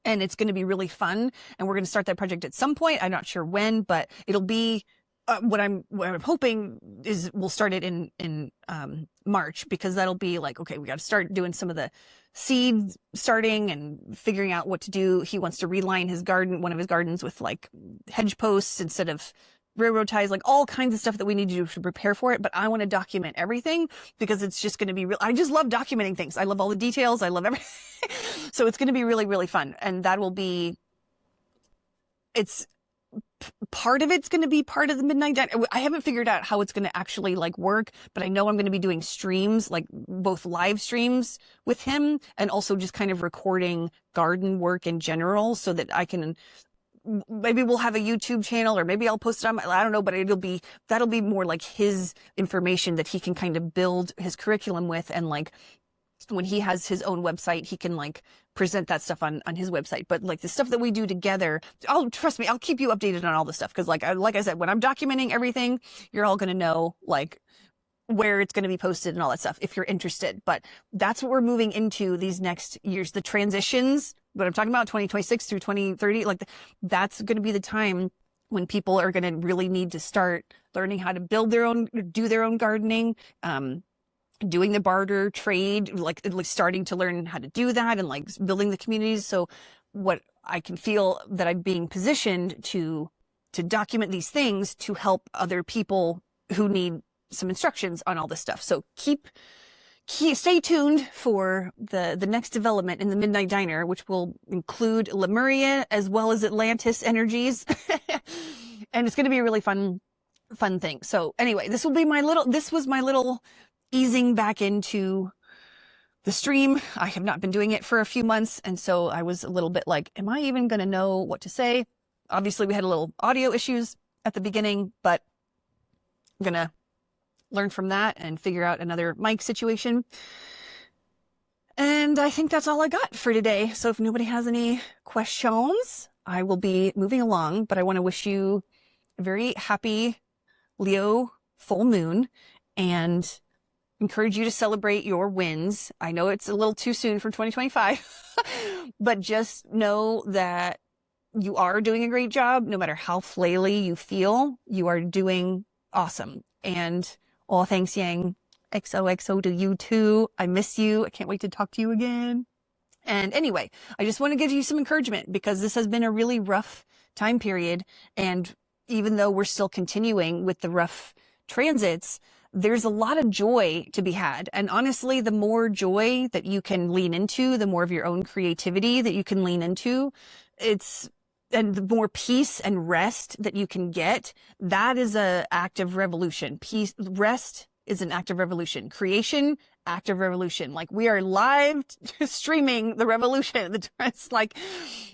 Speaker 1: And it's going to be really fun. And we're going to start that project at some point. I'm not sure when, but it'll be what I'm hoping is we'll start it in March, because that'll be like, okay, we got to start doing some of the seed starting and figuring out what to do. He wants to reline his garden, one of his gardens, with like hedge posts instead of railroad ties, like all kinds of stuff that we need to do to prepare for it. But I want to document everything because it's just going to be real. I just love documenting things. I love all the details. I love everything. So it's going to be really, really fun. And that will be, part of it's going to be part of the Midnight Diner. I haven't figured out how it's going to actually like work, but I know I'm going to be doing streams, like both live streams with him and also just kind of recording garden work in general so that I can, maybe we'll have a YouTube channel, or maybe I'll post it on I don't know, but that'll be more like his information that he can kind of build his curriculum with. And like when he has his own website, he can like present that stuff on his website. But like the stuff that we do together, trust me, I'll keep you updated on all the stuff. Cause like I said, when I'm documenting everything, you're all going to know like where it's going to be posted and all that stuff if you're interested. But that's what we're moving into these next years, the transitions, what I'm talking about, 2026 through 2030, like that's going to be the time when people are going to really need to start learning how to do their own gardening, doing the barter trade, like starting to learn how to do that and like building the communities. So what I can feel that I'm being positioned to document these things to help other people who need some instructions on all this stuff. So stay tuned for the next development in the Midnight Diner, which will include Lemurian as well as Atlantis energies. And it's going to be a really fun thing. So anyway, this was my little easing back into the stream. I have not been doing it for a few months. And so I was a little bit like, am I even going to know what to say? Obviously we had a little audio issues at the beginning, but I'm going to learn from that and figure out another mic situation. And I think that's all I got for today. So if nobody has any questions, I will be moving along, but I want to wish you a very happy Leo full moon and encourage you to celebrate your wins. I know it's a little too soon for 2025, but just know that you are doing a great job. No matter how flaily you feel, you are doing awesome. And all thanks, Yang. XOXO to you too. I miss you. I can't wait to talk to you again. And anyway, I just want to give you some encouragement because this has been a really rough time period. And even though we're still continuing with the rough transits, there's a lot of joy to be had. And honestly, the more joy that you can lean into, the more of your own creativity that you can lean into, and the more peace and rest that you can get, that is an act of revolution. Peace, rest is an act of revolution. Creation, act of revolution. Like we are live streaming the revolution. It's like,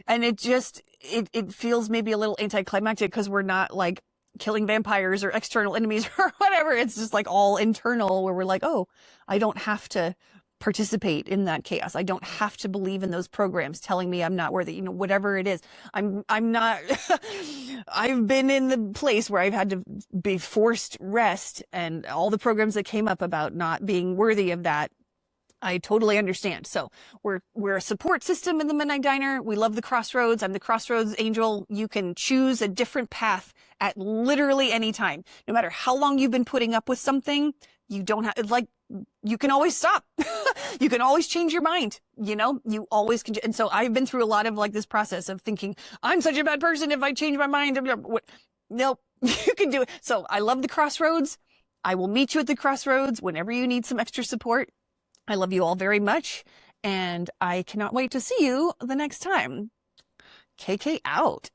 Speaker 1: and it feels maybe a little anticlimactic because we're not like killing vampires or external enemies or whatever. It's just like all internal where we're like, oh, I don't have to participate in that chaos. I don't have to believe in those programs telling me I'm not worthy, you know, whatever it is. I'm not, I've been in the place where I've had to be forced rest, and all the programs that came up about not being worthy of that, I totally understand. So we're a support system in the Midnight Diner. We love the Crossroads. I'm the Crossroads Angel. You can choose a different path at literally any time. No matter how long you've been putting up with something, you don't have, like, you can always stop. You can always change your mind. You know, you always can. And so I've been through a lot of like this process of thinking, I'm such a bad person if I change my mind. Nope, you can do it. So I love the Crossroads. I will meet you at the Crossroads whenever you need some extra support. I love you all very much, and I cannot wait to see you the next time. KK out.